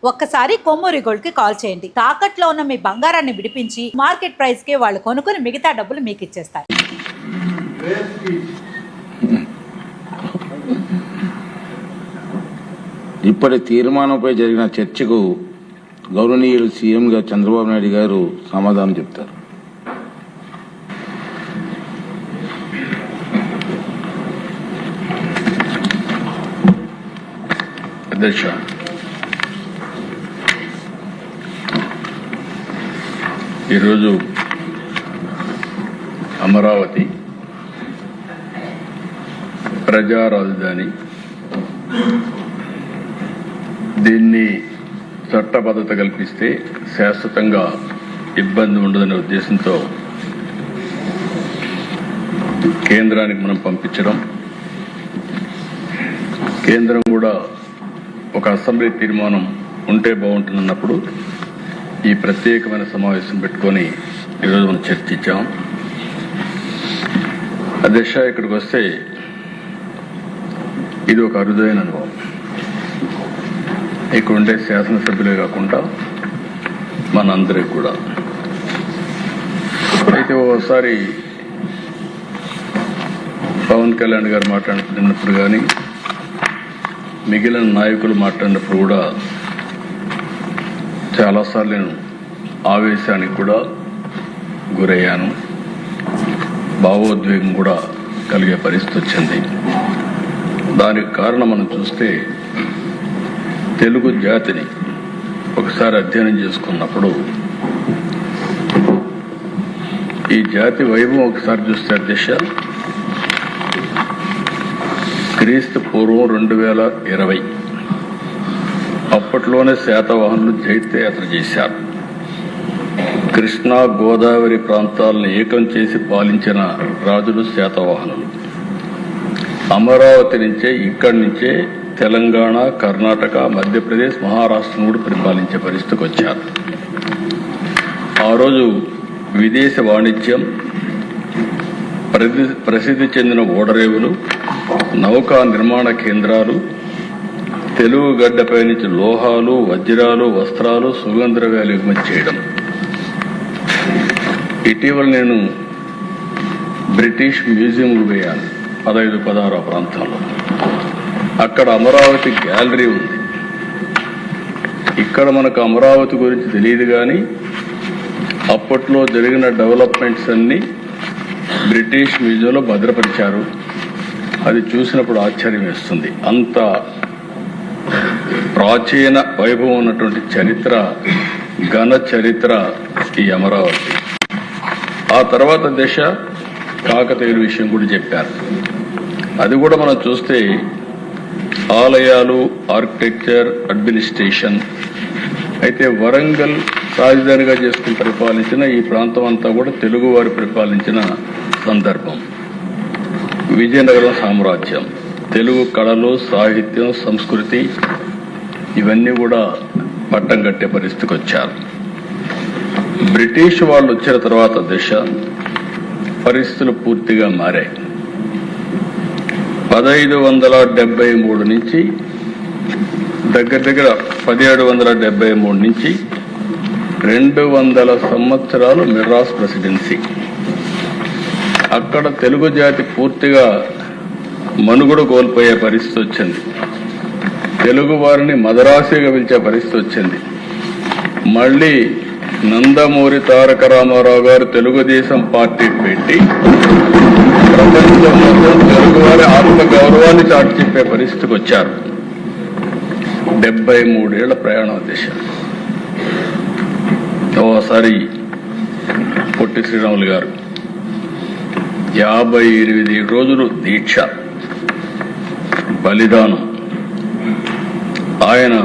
ఒక్కసారి కొమ్మూరి గోల్డ్ కి కాల్ చేయండి. తాకట్లో ఉన్న మీ బంగారాన్ని విడిపించి మార్కెట్ ప్రైస్ కి వాళ్ళు కొనుక్కుని మిగతా డబ్బులు మీకు ఇచ్చేస్తారు. ఇప్పటి తీర్మానంపై జరిగిన చర్చకు గౌరవనీయులు సీఎం గారు చంద్రబాబు నాయుడు గారు సమాధానం చెప్తారు. అధ్యక్ష, ఈరోజు అమరావతి ప్రజా రాజధాని, దీన్ని చట్టబద్ధత కల్పిస్తే శాశ్వతంగా ఇబ్బంది ఉండదనే ఉద్దేశంతో కేంద్రానికి మనం పంపించడం, కేంద్రం కూడా ఒక అసెంబ్లీ తీర్మానం ఉంటే బాగుంటుందన్నప్పుడు ఈ ప్రత్యేకమైన సమావేశం పెట్టుకొని ఈరోజు మనం చర్చించాం. అధ్యక్ష, ఇక్కడికి వస్తే ఇది ఒక అరుదైన అనుభవం. ఇక్కడ ఉండే శాసనసభ్యులే కాకుండా మనందరికి కూడా. అయితే ఓసారి పవన్ కళ్యాణ్ గారు మాట్లాడుతున్నప్పుడు కానీ మిగిలిన నాయకులు మాట్లాడినప్పుడు కూడా చాలాసార్లు నేను ఆవేశానికి కూడా గురయ్యాను, భావోద్వేగం కూడా కలిగే పరిస్థితి వచ్చింది. దానికి కారణం మనం చూస్తే తెలుగు జాతిని ఒకసారి అధ్యయనం చేసుకున్నప్పుడు ఈ జాతి వైభవం ఒకసారి చూస్తే అధ్యక్ష, క్రీస్తు పూర్వం 2020 అప్పట్లోనే శాతవాహనులు జైత్యయాత్ర చేశారు. కృష్ణా గోదావరి ప్రాంతాలను ఏకం చేసి పాలించిన రాజులు శాతవాహనులు. అమరావతి నుంచే, ఇక్కడి నుంచే తెలంగాణ, కర్ణాటక, మధ్యప్రదేశ్, మహారాష్ట్రను కూడా పరిపాలించే పరిస్థితికి వచ్చారు. ఆ రోజు విదేశ వాణిజ్యం, ప్రసిద్ధి చెందిన ఓడరేవులు, నౌకా నిర్మాణ కేంద్రాలు, తెలుగు గడ్డపై నుంచి లోహాలు, వజ్రాలు, వస్త్రాలు, సుగంధ ద్రవ్యాలు ఎగుమతి చేయడం. ఇటీవల నేను బ్రిటిష్ మ్యూజియంకు పోయాను 15-16 ప్రాంతాల్లో. అక్కడ అమరావతి గ్యాలరీ ఉంది. ఇక్కడ మనకు అమరావతి గురించి తెలియదు, కానీ అప్పట్లో జరిగిన డెవలప్మెంట్స్ అన్ని బ్రిటిష్ మ్యూజియంలో భద్రపరిచారు. అది చూసినప్పుడు ఆశ్చర్యం వేస్తుంది. అంత ప్రాచీన వైభవం ఉన్నటువంటి చరిత్ర, ఘన చరిత్ర ఈ అమరావతి. ఆ తర్వాత దశ కాకతీయుల విషయం కూడా చెప్పారు. అది కూడా మనం చూస్తే ఆలయాలు, ఆర్కిటెక్చర్, అడ్మినిస్ట్రేషన్. అయితే వరంగల్ రాజధానిగా చేసుకుని పరిపాలించిన ఈ ప్రాంతం అంతా కూడా తెలుగు వారు పరిపాలించిన సందర్భం. విజయనగరం సామ్రాజ్యం, తెలుగు కళలు, సాహిత్యం, సంస్కృతి ఇవన్నీ కూడా పట్టం కట్టే పరిస్థితికి వచ్చారు. బ్రిటిష్ వాళ్ళు వచ్చిన తర్వాత దశ పరిస్థితులు పూర్తిగా మారాయి. 1573 నుంచి దగ్గర 1773 నుంచి 200 సంవత్సరాలు మెడ్రాస్ ప్రెసిడెన్సీ. అక్కడ తెలుగు జాతి పూర్తిగా మనుగడ కోల్పోయే పరిస్థితి వచ్చింది. తెలుగు వారిని మదరాసిగా పిలిచే పరిస్థితి వచ్చింది. మళ్ళీ నందమూరి తారక రామారావు గారు తెలుగుదేశం పార్టీ పెట్టి ప్రపంచం మొత్తం తెలుగువారి ఆత్మ గౌరవాన్ని చాటి చెప్పే పరిస్థితికి వచ్చారు. 73 ఏళ్ల ప్రయాణం దిశ. ఓసారి పొట్టి శ్రీరాములు గారు 58 రోజులు దీక్ష, బలిదానం. ఆయన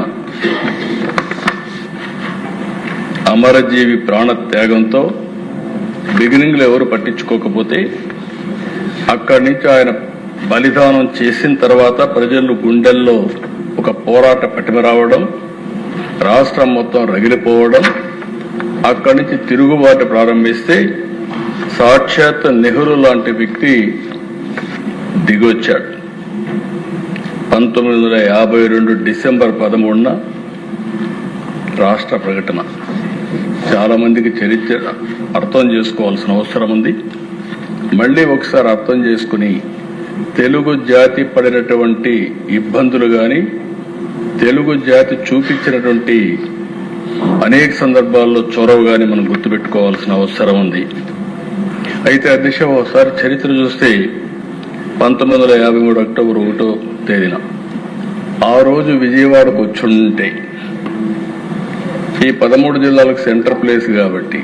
అమరజీవి ప్రాణ త్యాగంతో బిగినింగ్లో ఎవరు పట్టించుకోకపోతే అక్కడి నుంచి ఆయన బలిదానం చేసిన తర్వాత ప్రజలు గుండెల్లో ఒక పోరాట పటిమ రావడం, రాష్ట్రం మొత్తం రగిలిపోవడం, అక్కడి నుంచి తిరుగుబాటు ప్రారంభిస్తే సాక్షాత్ నెహ్రూ లాంటి వ్యక్తి దిగొచ్చాడు. 1952 డిసెంబర్ 13న రాష్ట్ర ప్రకటన చాలా మందికి చరిత్ర అర్థం చేసుకోవాల్సిన అవసరం ఉంది. మళ్ళీ ఒకసారి అర్థం చేసుకుని తెలుగు జాతి పడినటువంటి ఇబ్బందులు కానీ, తెలుగు జాతి చూపించినటువంటి అనేక సందర్భాల్లో చొరవ కానీ మనం గుర్తుపెట్టుకోవాల్సిన అవసరం ఉంది. అయితే అధ్యక్ష, ఒకసారి చరిత్ర చూస్తే 1953 అక్టోబర్ 1వ తేదీన ఆ రోజు విజయవాడకు వచ్చుంటే, ఈ 13 జిల్లాలకు సెంటర్ ప్లేస్ కాబట్టి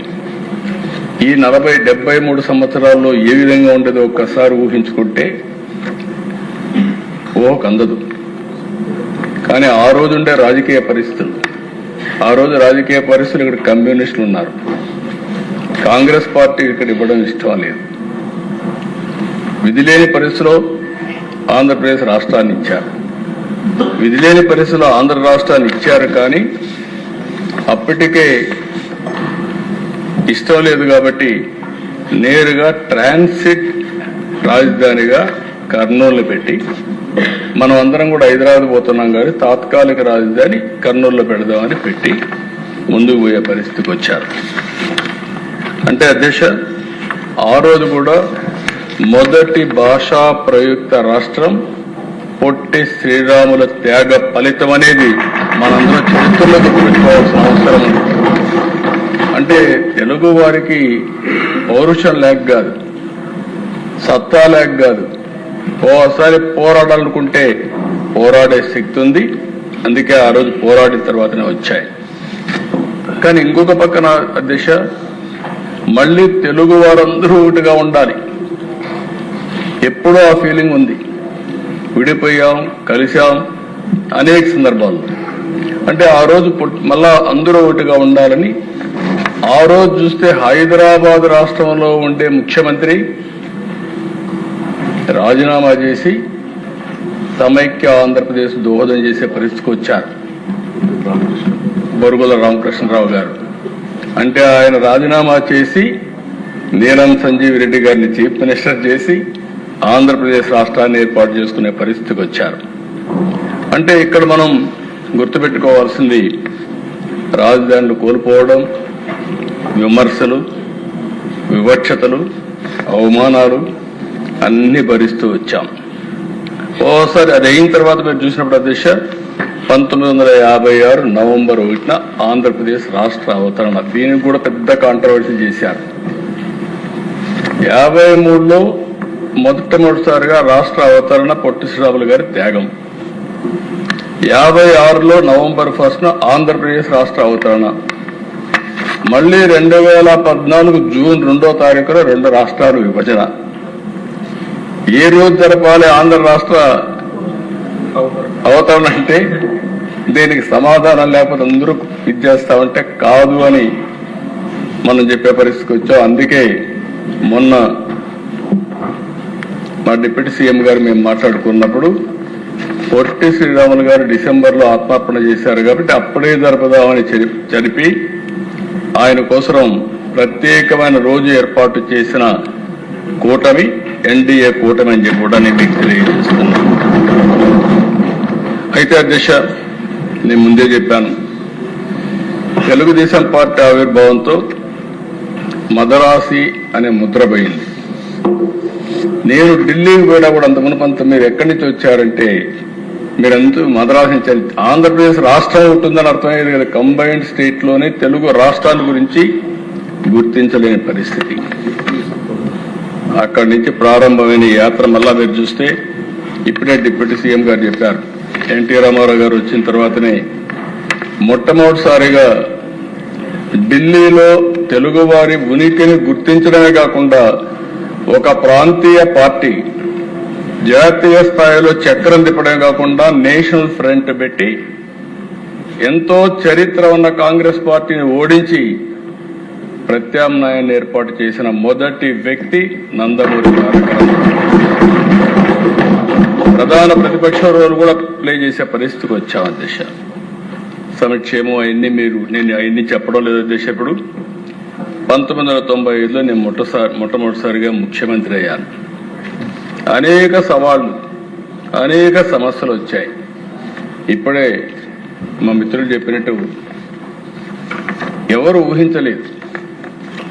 ఈ 40-73 సంవత్సరాల్లో ఏ విధంగా ఉండేదో ఒక్కసారి ఊహించుకుంటే ఊహకు అందదు. కానీ ఆ రోజు ఉండే రాజకీయ పరిస్థితులు, ఆ రోజు రాజకీయ పరిస్థితులు ఇక్కడ కమ్యూనిస్టులు ఉన్నారు, కాంగ్రెస్ పార్టీ ఇక్కడ ఇవ్వడం ఇష్టం లేదు. విధిలేని పరిస్థితిలో ఆంధ్రప్రదేశ్ రాష్ట్రాన్ని ఇచ్చారు. విధిలేని పరిస్థితిలో ఆంధ్ర రాష్ట్రాన్ని ఇచ్చారు, కానీ అప్పటికే ఇష్టం లేదు కాబట్టి నేరుగా ట్రాన్సిట్ రాజధానిగా కర్నూలు పెట్టి, మనం అందరం కూడా హైదరాబాద్ పోతున్నాం కానీ తాత్కాలిక రాజధాని కర్నూలులో పెడదామని పెట్టి ముందుకు పోయే పరిస్థితికి వచ్చారు. అంటే అధ్యక్ష, ఆ రోజు కూడా మొదటి భాషా ప్రయుక్త రాష్ట్రం పొట్టి శ్రీరాముల త్యాగ ఫలితం అనేది మనందరం చరిత్రలో గుర్తుపెట్టుకోవాల్సిన అవసరం ఉంది. అంటే తెలుగు వారికి పౌరుషం లేక కాదు, సత్తా లేక కాదు, ఓసారి పోరాడాలనుకుంటే పోరాడే శక్తి ఉంది. అందుకే ఆ రోజు పోరాడిన తర్వాతనే వచ్చాయి. కానీ ఇంకొక పక్కన అధ్యక్ష, మళ్ళీ తెలుగు వారందరూ ఒకటిగా ఉండాలి. ఎప్పుడూ ఆ ఫీలింగ్ ఉంది. విడిపోయాం, కలిశాం అనేక సందర్భాల్లో. అంటే ఆ రోజు మళ్ళా అందరూ ఒకటిగా ఉండాలని ఆ రోజు చూస్తే హైదరాబాద్ రాష్ట్రంలో ఉండే ముఖ్యమంత్రి రాజీనామా చేసి సమైక్య ఆంధ్రప్రదేశ్ దోహదం చేసే పరిస్థితికి వచ్చారు బొరుగుల రామకృష్ణరావు గారు. అంటే ఆయన రాజీనామా చేసి నీలం సంజీవ్ రెడ్డి గారిని చీఫ్ మినిస్టర్ చేసి ఆంధ్రప్రదేశ్ రాష్ట్రాన్ని ఏర్పాటు చేసుకునే పరిస్థితికి వచ్చారు. అంటే ఇక్కడ మనం గుర్తుపెట్టుకోవాల్సింది, రాజధానులు కోల్పోవడం, విమర్శలు, వివక్షతలు, అవమానాలు అన్ని భరిస్తూ వచ్చాం. ఓసారి అది అయిన తర్వాత మీరు చూసినప్పుడు అధ్యక్ష, 1956 నవంబర్ 1న ఆంధ్రప్రదేశ్ రాష్ట్ర అవతరణ, దీనికి కూడా పెద్ద కాంట్రవర్సీ చేశారు. 53లో మొట్టమొదటిసారిగా రాష్ట్ర అవతరణ పొట్టి శ్రీరాములు గారి త్యాగం. 56లో నవంబర్ 1న ఆంధ్రప్రదేశ్ రాష్ట్ర అవతరణ. మళ్ళీ 2014 జూన్ 2వ తారీఖున 2 రాష్ట్రాలు విభజన. ఏ రోజు జరపాలి ఆంధ్ర రాష్ట్ర అవతరణ అంటే దీనికి సమాధానం లేకపోతే అందరూ ఇది చేస్తామంటే కాదు అని మనం చెప్పే పరిస్థితికి వచ్చాం. అందుకే మొన్న మా డిప్యూటీ సీఎం గారు మేము మాట్లాడుకున్నప్పుడు పొట్టి శ్రీరాములు గారు డిసెంబర్లో ఆత్మార్పణ చేశారు కాబట్టి అప్పుడే జరపదామని జరిపి ఆయన కోసం ప్రత్యేకమైన రోజు ఏర్పాటు చేసిన కూటమి ఎన్డీఏ కూటమి అని చెప్పి కూడా నేను మీకు తెలియజేస్తున్నాను. అయితే అధ్యక్ష, నేను ముందే చెప్పాను, తెలుగుదేశం పార్టీ ఆవిర్భావంతో మదరాసి అనే ముద్ర పోయింది. నేను ఢిల్లీకి పోయినా కూడా అంత మునుపంత మీరు ఎక్కడి నుంచి వచ్చారంటే మీరంతా మద్రాసు నుంచి, ఆంధ్రప్రదేశ్ రాష్ట్రం ఉంటుందని అర్థమయ్యేది కదా. కంబైన్డ్ స్టేట్ లోనే తెలుగు రాష్ట్రాల గురించి గుర్తించలేని పరిస్థితి. అక్కడి నుంచి ప్రారంభమైన యాత్ర మళ్ళా మీరు చూస్తే ఇప్పుడే డిప్యూటీ సీఎం గారు చెప్పారు, ఎన్టీ రామారావు గారు వచ్చిన తర్వాతనే మొట్టమొదటిసారిగా ఢిల్లీలో తెలుగువారి ఉనికిని గుర్తించడమే కాకుండా ఒక ప్రాంతీయ పార్టీ జాతీయ స్థాయిలో చక్రం తిప్పడమే కాకుండా నేషనల్ ఫ్రంట్ పెట్టి ఎంతో చరిత్ర ఉన్న కాంగ్రెస్ పార్టీని ఓడించి ప్రత్యామ్నాయాన్ని ఏర్పాటు చేసిన మొదటి వ్యక్తి నందమూరి తారక రామారావు. ప్రధాన ప్రతిపక్ష రోల్ కూడా ప్లే చేసే పరిస్థితికి వచ్చాం అధ్యక్ష. సంక్షేమం అవన్నీ నేను అవన్నీ చెప్పడం లేదు అధ్యక్ష. ఇప్పుడు 1995లో నేను మొట్టమొదటిసారిగా ముఖ్యమంత్రి అయ్యాను. అనేక సవాళ్లు, అనేక సమస్యలు వచ్చాయి. ఇప్పుడే మా మిత్రులు చెప్పినట్టు ఎవరు ఊహించలేదు.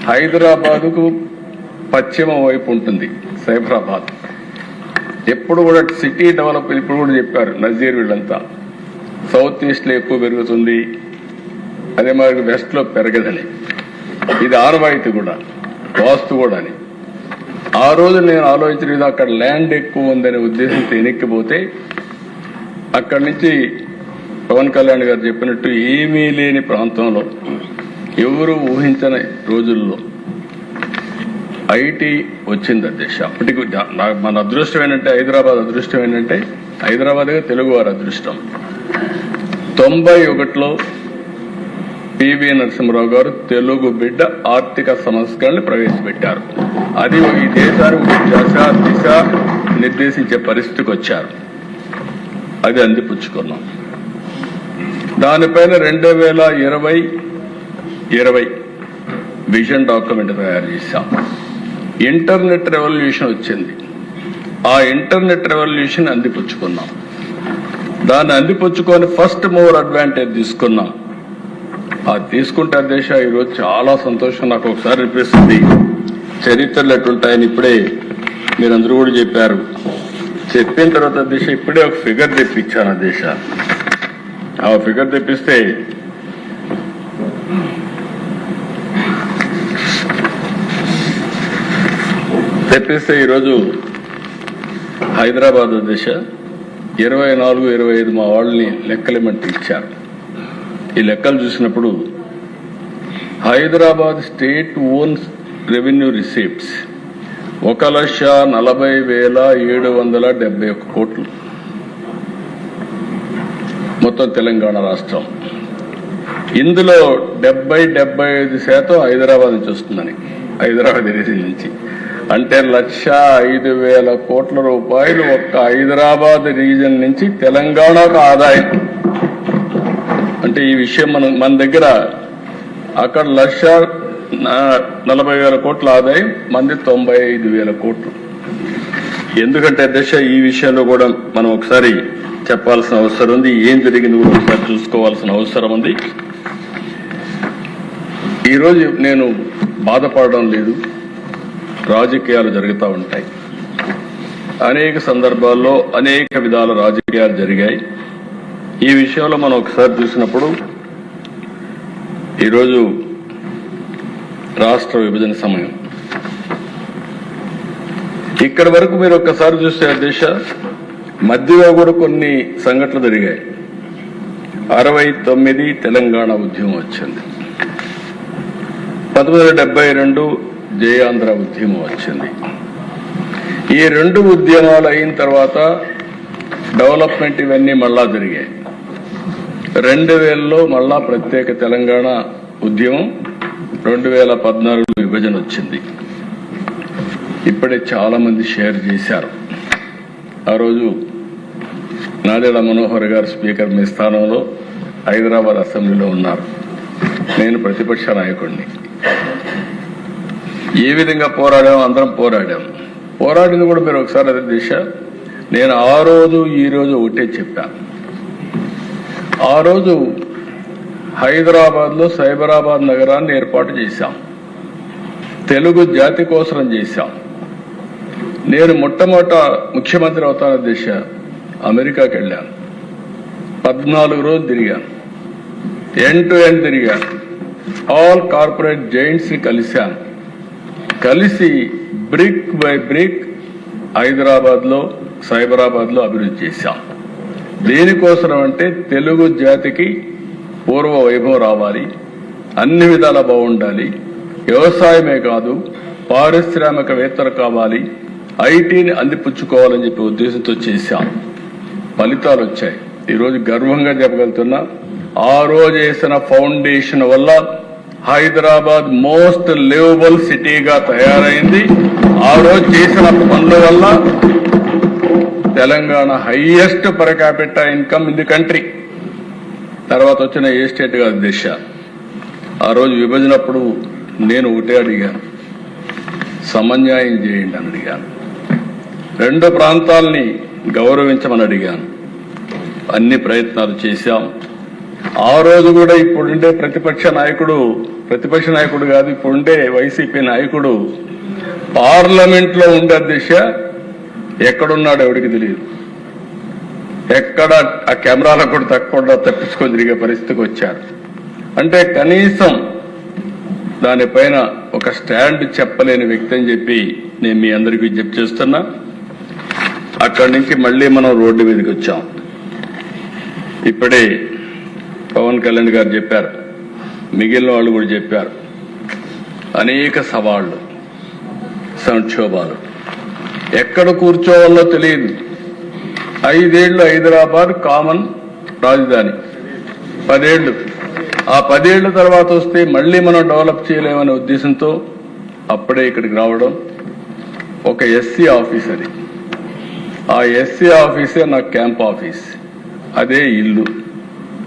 హైదరాబాదుకు పశ్చిమ వైపు ఉంటుంది సైబరాబాద్. ఎప్పుడు కూడా సిటీ డెవలప్, ఇప్పుడు కూడా చెప్పారు నజీర్ వీళ్ళంతా, సౌత్ ఈస్ట్లో ఎక్కువ పెరుగుతుంది, అదే మరి వెస్ట్లో పెరగదని. ఇది ఆనవాయితీ కూడా, వాస్తు కూడా అని. ఆ రోజు నేను ఆలోచించిన అక్కడ ల్యాండ్ ఎక్కువ ఉందనే ఉద్దేశంతో ఎన్నికపోతే అక్కడి నుంచి పవన్ కళ్యాణ్ గారు చెప్పినట్టు ఏమీ లేని ప్రాంతంలో ఎవరు ఊహించని రోజుల్లో ఐటీ వచ్చింది అధ్యక్ష. అప్పటికి మన అదృష్టం ఏంటంటే, హైదరాబాద్ అదృష్టం ఏంటంటే, హైదరాబాద్గా తెలుగు వారి అదృష్టం. 91లో పివి నరసింహరావు గారు తెలుగు బిడ్డ ఆర్థిక సంస్కరణలు ప్రవేశపెట్టారు. అది ఈ దేశానికి దిశ నిర్దేశించే పరిస్థితికి వచ్చారు. అది అందిపుచ్చుకున్నాం. దానిపైన 2020 విజన్ డాక్యుమెంట్ తయారు చేశాం. ఇంటర్నెట్ రెవల్యూషన్ వచ్చింది. ఆ ఇంటర్నెట్ రెవల్యూషన్ అందిపుచ్చుకున్నాం. దాన్ని అందిపుచ్చుకొని ఫస్ట్ మూవర్ అడ్వాంటేజ్ తీసుకున్నాం. అది తీసుకుంటే అధ్యక్ష ఈరోజు చాలా సంతోషం నాకు ఒకసారి అనిపిస్తుంది. చరిత్రలు ఎట్లుంటాయని ఇప్పుడే మీరందరూ కూడా చెప్పారు. చెప్పిన తర్వాత అధ్యక్ష ఇప్పుడే ఒక ఫిగర్ తెప్పించాను అధ్యక్ష. ఆ ఫిగర్ తెప్పిస్తే ఈరోజు హైదరాబాద్ అధ్యక్ష 24-25 మా వాళ్ళని లెక్కలేమంటే ఇచ్చారు. ఈ లెక్కలు చూసినప్పుడు Hyderabad state owns revenue receipts 1,40,771 కోట్లు. మొత్తం తెలంగాణ రాష్ట్రం. ఇందులో 70-75% హైదరాబాద్ నుంచి వస్తుందని, హైదరాబాద్ రీజన్ నుంచి. అంటే 1,05,000 కోట్ల రూపాయలు ఒక్క హైదరాబాద్ రీజన్ నుంచి తెలంగాణకు ఆదాయం. అంటే ఈ విషయం మన దగ్గర అక్కడ 1,40,000 కోట్ల ఆదాయం, మంది 95,000 కోట్లు. ఎందుకంటే అధ్యక్ష ఈ విషయంలో కూడా మనం ఒకసారి చెప్పాల్సిన అవసరం ఉంది. ఏం జరిగింది కూడా ఒకసారి చూసుకోవాల్సిన అవసరం ఉంది. ఈరోజు నేను బాధపడడం లేదు. రాజకీయాలు జరుగుతూ ఉంటాయి. అనేక సందర్భాల్లో అనేక విధాల రాజకీయాలు జరిగాయి. ఈ విషయంలో మనం ఒకసారి చూసినప్పుడు ఈరోజు రాష్ట్ర విభజన సమయం. ఇక్కడి వరకు మీరు ఒక్కసారి చూస్తే అధ్యక్ష మధ్యలో కూడా కొన్ని సంఘటనలు జరిగాయి. 69 తెలంగాణ ఉద్యమం వచ్చింది. 1972 జయాంధ్ర ఉద్యమం వచ్చింది. ఈ రెండు ఉద్యమాలు అయిన తర్వాత డెవలప్మెంట్ ఇవన్నీ మళ్ళా జరిగాయి. 2000లో మళ్ళా ప్రత్యేక తెలంగాణ ఉద్యమం, 2014 విభజన వచ్చింది. ఇప్పుడే చాలా మంది షేర్ చేశారు. ఆ రోజు నాదెళ్ల మనోహర్ గారు స్పీకర్ మీ స్థానంలో హైదరాబాద్ అసెంబ్లీలో ఉన్నారు. నేను ప్రతిపక్ష నాయకుడిని. ఏ విధంగా పోరాడాం, అందరం పోరాడింది కూడా మీరు ఒకసారి అదే దిశ. నేను ఆ రోజు ఈ రోజు ఒకటే చెప్పాను. ఆ రోజు హైదరాబాద్లో సైబరాబాద్ నగరాన్ని ఏర్పాటు చేశాం. తెలుగు జాతి కోసం చేశాం. నేను మొట్టమొదట ముఖ్యమంత్రి అవుతాన దిశ అమెరికాకి వెళ్ళాను. 14 రోజులు తిరిగాను. ఎండ్ టు ఎండ్ తిరిగాను. ఆల్ కార్పొరేట్ జైంట్స్ కలిశాను. కలిసి బ్రిక్ బై బ్రిక్ హైదరాబాద్లో సైబరాబాద్లో అభివృద్ధి చేశాం. దేనికోసం అంటే తెలుగు జాతికి పూర్వ వైభవం రావాలి, అన్ని విధాలా బాగుండాలి, వ్యవసాయమే కాదు పారిశ్రామికవేత్తలు కావాలి, ఐటీని అందిపుచ్చుకోవాలని చెప్పి ఉద్దేశంతో చేశాం. ఫలితాలు వచ్చాయి. ఈరోజు గర్వంగా చెప్పగలుగుతున్నా, ఆ రోజు వేసిన ఫౌండేషన్ వల్ల హైదరాబాద్ మోస్ట్ లివబుల్ సిటీగా తయారైంది. ఆ రోజు చేసిన పనుల వల్ల Telangana highest per capita income in the country. తర్వాత వచ్చిన ఏ స్టేట్ కాదు దిశ. ఆ రోజు విభజనప్పుడు నేను ఒకటే అడిగాను, సమన్యాయం చేయండి అని అడిగాను. రెండు ప్రాంతాలని గౌరవించమని అడిగాను. అన్ని ప్రయత్నాలు చేశాం. ఆ రోజు కూడా ఇప్పుడుండే ప్రతిపక్ష నాయకుడు కాదు, ఇప్పుడుండే వైసీపీ నాయకుడు పార్లమెంట్ లో ఉండే దిశ ఎక్కడున్నాడు ఎవరికి తెలియదు. ఎక్కడ ఆ కెమెరాలకు కూడా తప్పకుండా తప్పించుకొని తిరిగే పరిస్థితికి వచ్చారు. అంటే కనీసం దానిపైన ఒక స్టాండ్ చెప్పలేని వ్యక్తి అని చెప్పి నేను మీ అందరికీ విజ్ఞప్తి చేస్తున్నా. అక్కడి నుంచి మళ్ళీ మనం రోడ్డు మీదకి వచ్చాం. ఇప్పుడే పవన్ కళ్యాణ్ గారు చెప్పారు, మిగిలిన వాళ్ళు కూడా చెప్పారు, అనేక సవాళ్లు, సంక్షోభాలు, ఎక్కడ కూర్చోవాలో తెలియదు. 5 ఏళ్లు హైదరాబాద్ కామన్ రాజధాని, 10 ఏళ్లు, ఆ 10 ఏళ్ల తర్వాత వస్తే మళ్ళీ మనం డెవలప్ చేయలేమనే ఉద్దేశంతో అప్పుడే ఇక్కడికి రావడం. ఒక ఎస్సీ ఆఫీస్, అది ఆ ఎస్సీ ఆఫీసే నా క్యాంప్ ఆఫీస్, అదే ఇల్లు,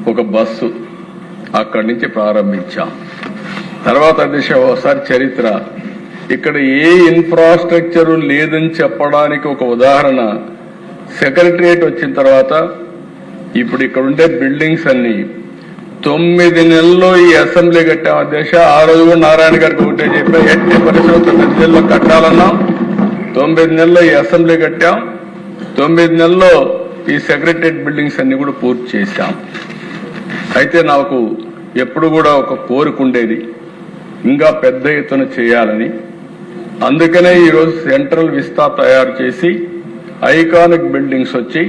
ఒక బస్సు, అక్కడి నుంచి ప్రారంభించాం. తర్వాత దిశ ఒకసారి చరిత్ర, ఇక్కడ ఏ ఇన్ఫ్రాస్ట్రక్చర్ లేదని చెప్పడానికి ఒక ఉదాహరణ, సెక్రటరియట్ వచ్చిన తర్వాత ఇప్పుడు ఇక్కడ ఉండే బిల్డింగ్స్ అన్ని 9 నెలల్లో ఈ అసెంబ్లీ కట్టాం అధ్యక్ష. ఆ రోజు కూడా నారాయణ గారికి ఒకటే చెప్పా, ఎట్టి పరిస్థితుల్లో 9 నెలల్లో కట్టాలన్నాం. 9 నెలల్లో ఈ అసెంబ్లీ కట్టాం. 9 నెలల్లో ఈ సెక్రటరియట్ బిల్డింగ్స్ అన్ని కూడా పూర్తి చేశాం. అయితే నాకు ఎప్పుడు కూడా ఒక కోరిక ఉండేది, ఇంకా పెద్ద ఎత్తున చేయాలని. అందుకనే ఈరోజు సెంట్రల్ విస్తా తయారు చేసి ఐకానిక్ బిల్డింగ్స్ వచ్చి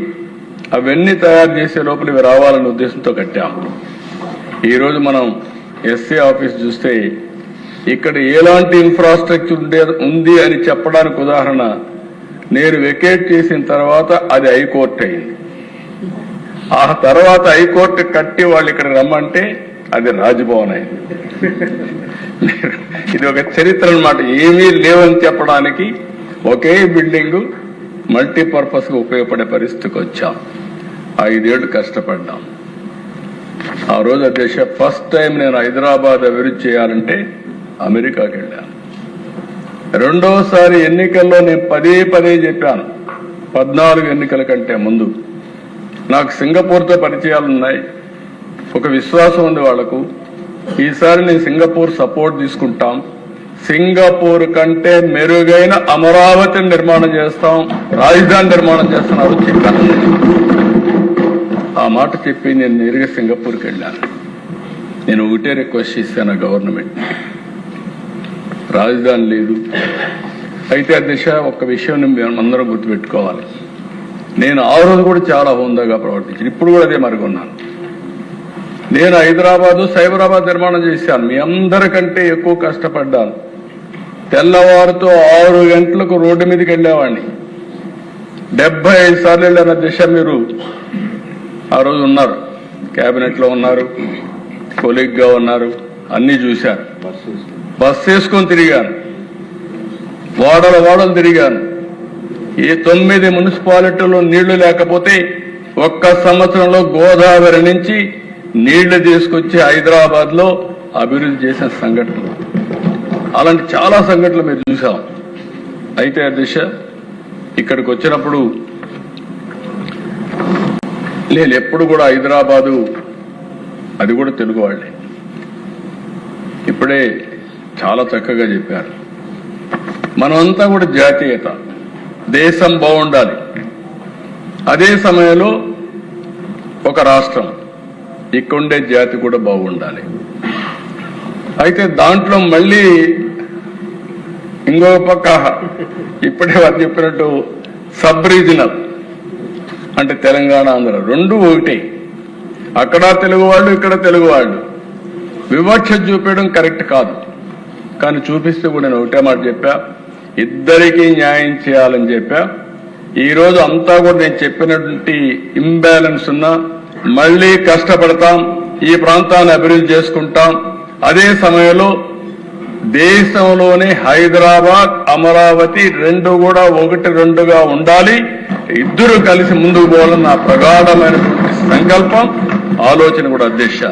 అవన్నీ తయారు చేసే లోపల ఇవి రావాలనే ఉద్దేశంతో కట్టాం. ఈరోజు మనం ఎస్సీ ఆఫీస్ చూస్తే ఇక్కడ ఎలాంటి ఇన్ఫ్రాస్ట్రక్చర్ ఉంది అని చెప్పడానికి ఉదాహరణ, నేను వెకేట్ చేసిన తర్వాత అది హైకోర్టు అయింది. ఆ తర్వాత హైకోర్టు కట్టి వాళ్ళు ఇక్కడ రమ్మంటే అది రాజ్భవన్ అయింది. ఇది ఒక చరిత్ర అన్నమాట. ఏమీ లేవని చెప్పడానికి ఒకే బిల్డింగ్ మల్టీపర్పస్ గా ఉపయోగపడే పరిస్థితికి వచ్చాం. 5 ఏళ్లు కష్టపడ్డాం. ఆ రోజు అధ్యక్ష ఫస్ట్ టైం నేను హైదరాబాద్ అభివృద్ధి చేయాలంటే అమెరికాకి వెళ్ళాను. రెండోసారి ఎన్నికల్లో నేను పదే చెప్పాను, 14 ఎన్నికల కంటే ముందు నాకు సింగపూర్తో పరిచయాలున్నాయి, ఒక విశ్వాసం ఉంది వాళ్లకు. ఈసారి నేను సింగపూర్ సపోర్ట్ తీసుకుంటాం, సింగపూర్ కంటే మెరుగైన అమరావతిని నిర్మాణం చేస్తాం, రాజధాని నిర్మాణం చేస్తున్నారు చెప్పాను. ఆ మాట చెప్పి నేను నేరుగా సింగపూర్కి వెళ్ళాను. నేను ఒకటే రిక్వెస్ట్ చేశాను గవర్నమెంట్, రాజధాని లేదు. అయితే ఆ దిశ ఒక్క విషయం అందరం గుర్తుపెట్టుకోవాలి, నేను ఆ రోజు కూడా చాలా హోందాగా ప్రవర్తించాను, ఇప్పుడు కూడా అదే మరుగున్నాను. నేను హైదరాబాదు సైబరాబాద్ నిర్మాణం చేశాను, మీ అందరికంటే ఎక్కువ కష్టపడ్డాను. తెల్లవారుతో 6 గంటలకు రోడ్డు మీదకి వెళ్ళేవాడిని, 75 సార్లు వెళ్ళిన దిశ. మీరు ఆ రోజు ఉన్నారు, కేబినెట్ లో ఉన్నారు, కొలీగ్ గా ఉన్నారు, అన్ని చూశారు. బస్ వేసుకొని తిరిగాను, వాడలు తిరిగాను. ఈ 9 మున్సిపాలిటీలో నీళ్లు లేకపోతే ఒక్క సంవత్సరంలో గోదావరి నుంచి నీళ్లు తీసుకొచ్చి హైదరాబాద్ లో అభివృద్ధి చేసిన సంఘటనలు, అలాంటి చాలా సంఘటనలు మీరు చూసాం. అయితే ఆ దిశ ఇక్కడికి వచ్చినప్పుడు నేను ఎప్పుడు కూడా హైదరాబాదు, అది కూడా తెలుగు వాళ్ళే. ఇప్పుడే చాలా చక్కగా చెప్పారు, మనమంతా కూడా జాతీయత, దేశం బాగుండాలి, అదే సమయంలో ఒక రాష్ట్రం, ఇక్కడుండే జాతి కూడా బాగుండాలి. అయితే దాంట్లో మళ్ళీ ఇంకో పక్క ఇప్పుడే వారు చెప్పినట్టు సబ్ రీజనల్ అంటే తెలంగాణ ఆంధ్ర రెండు ఒకటే, అక్కడ తెలుగు వాళ్ళు ఇక్కడ తెలుగు వాళ్ళు. వివక్ష చూపించడం కరెక్ట్ కాదు, కానీ చూపిస్తే కూడా నేను ఒకటే మాట చెప్పా, ఇద్దరికీ న్యాయం చేయాలని చెప్పా. ఈరోజు అంతా కూడా నేను చెప్పినటువంటి ఇంబ్యాలెన్స్ ఉన్నా మళ్లీ కష్టపడతాం, ఈ ప్రాంతాన్ని అభివృద్ధి చేసుకుంటాం. అదే సమయంలో దేశంలోనే హైదరాబాద్ అమరావతి రెండు కూడా 1-2గా ఉండాలి, ఇద్దరు కలిసి ముందుకు పోవాలని నా ప్రగాఢమైనటువంటి సంకల్పం, ఆలోచన కూడా అధ్యక్ష.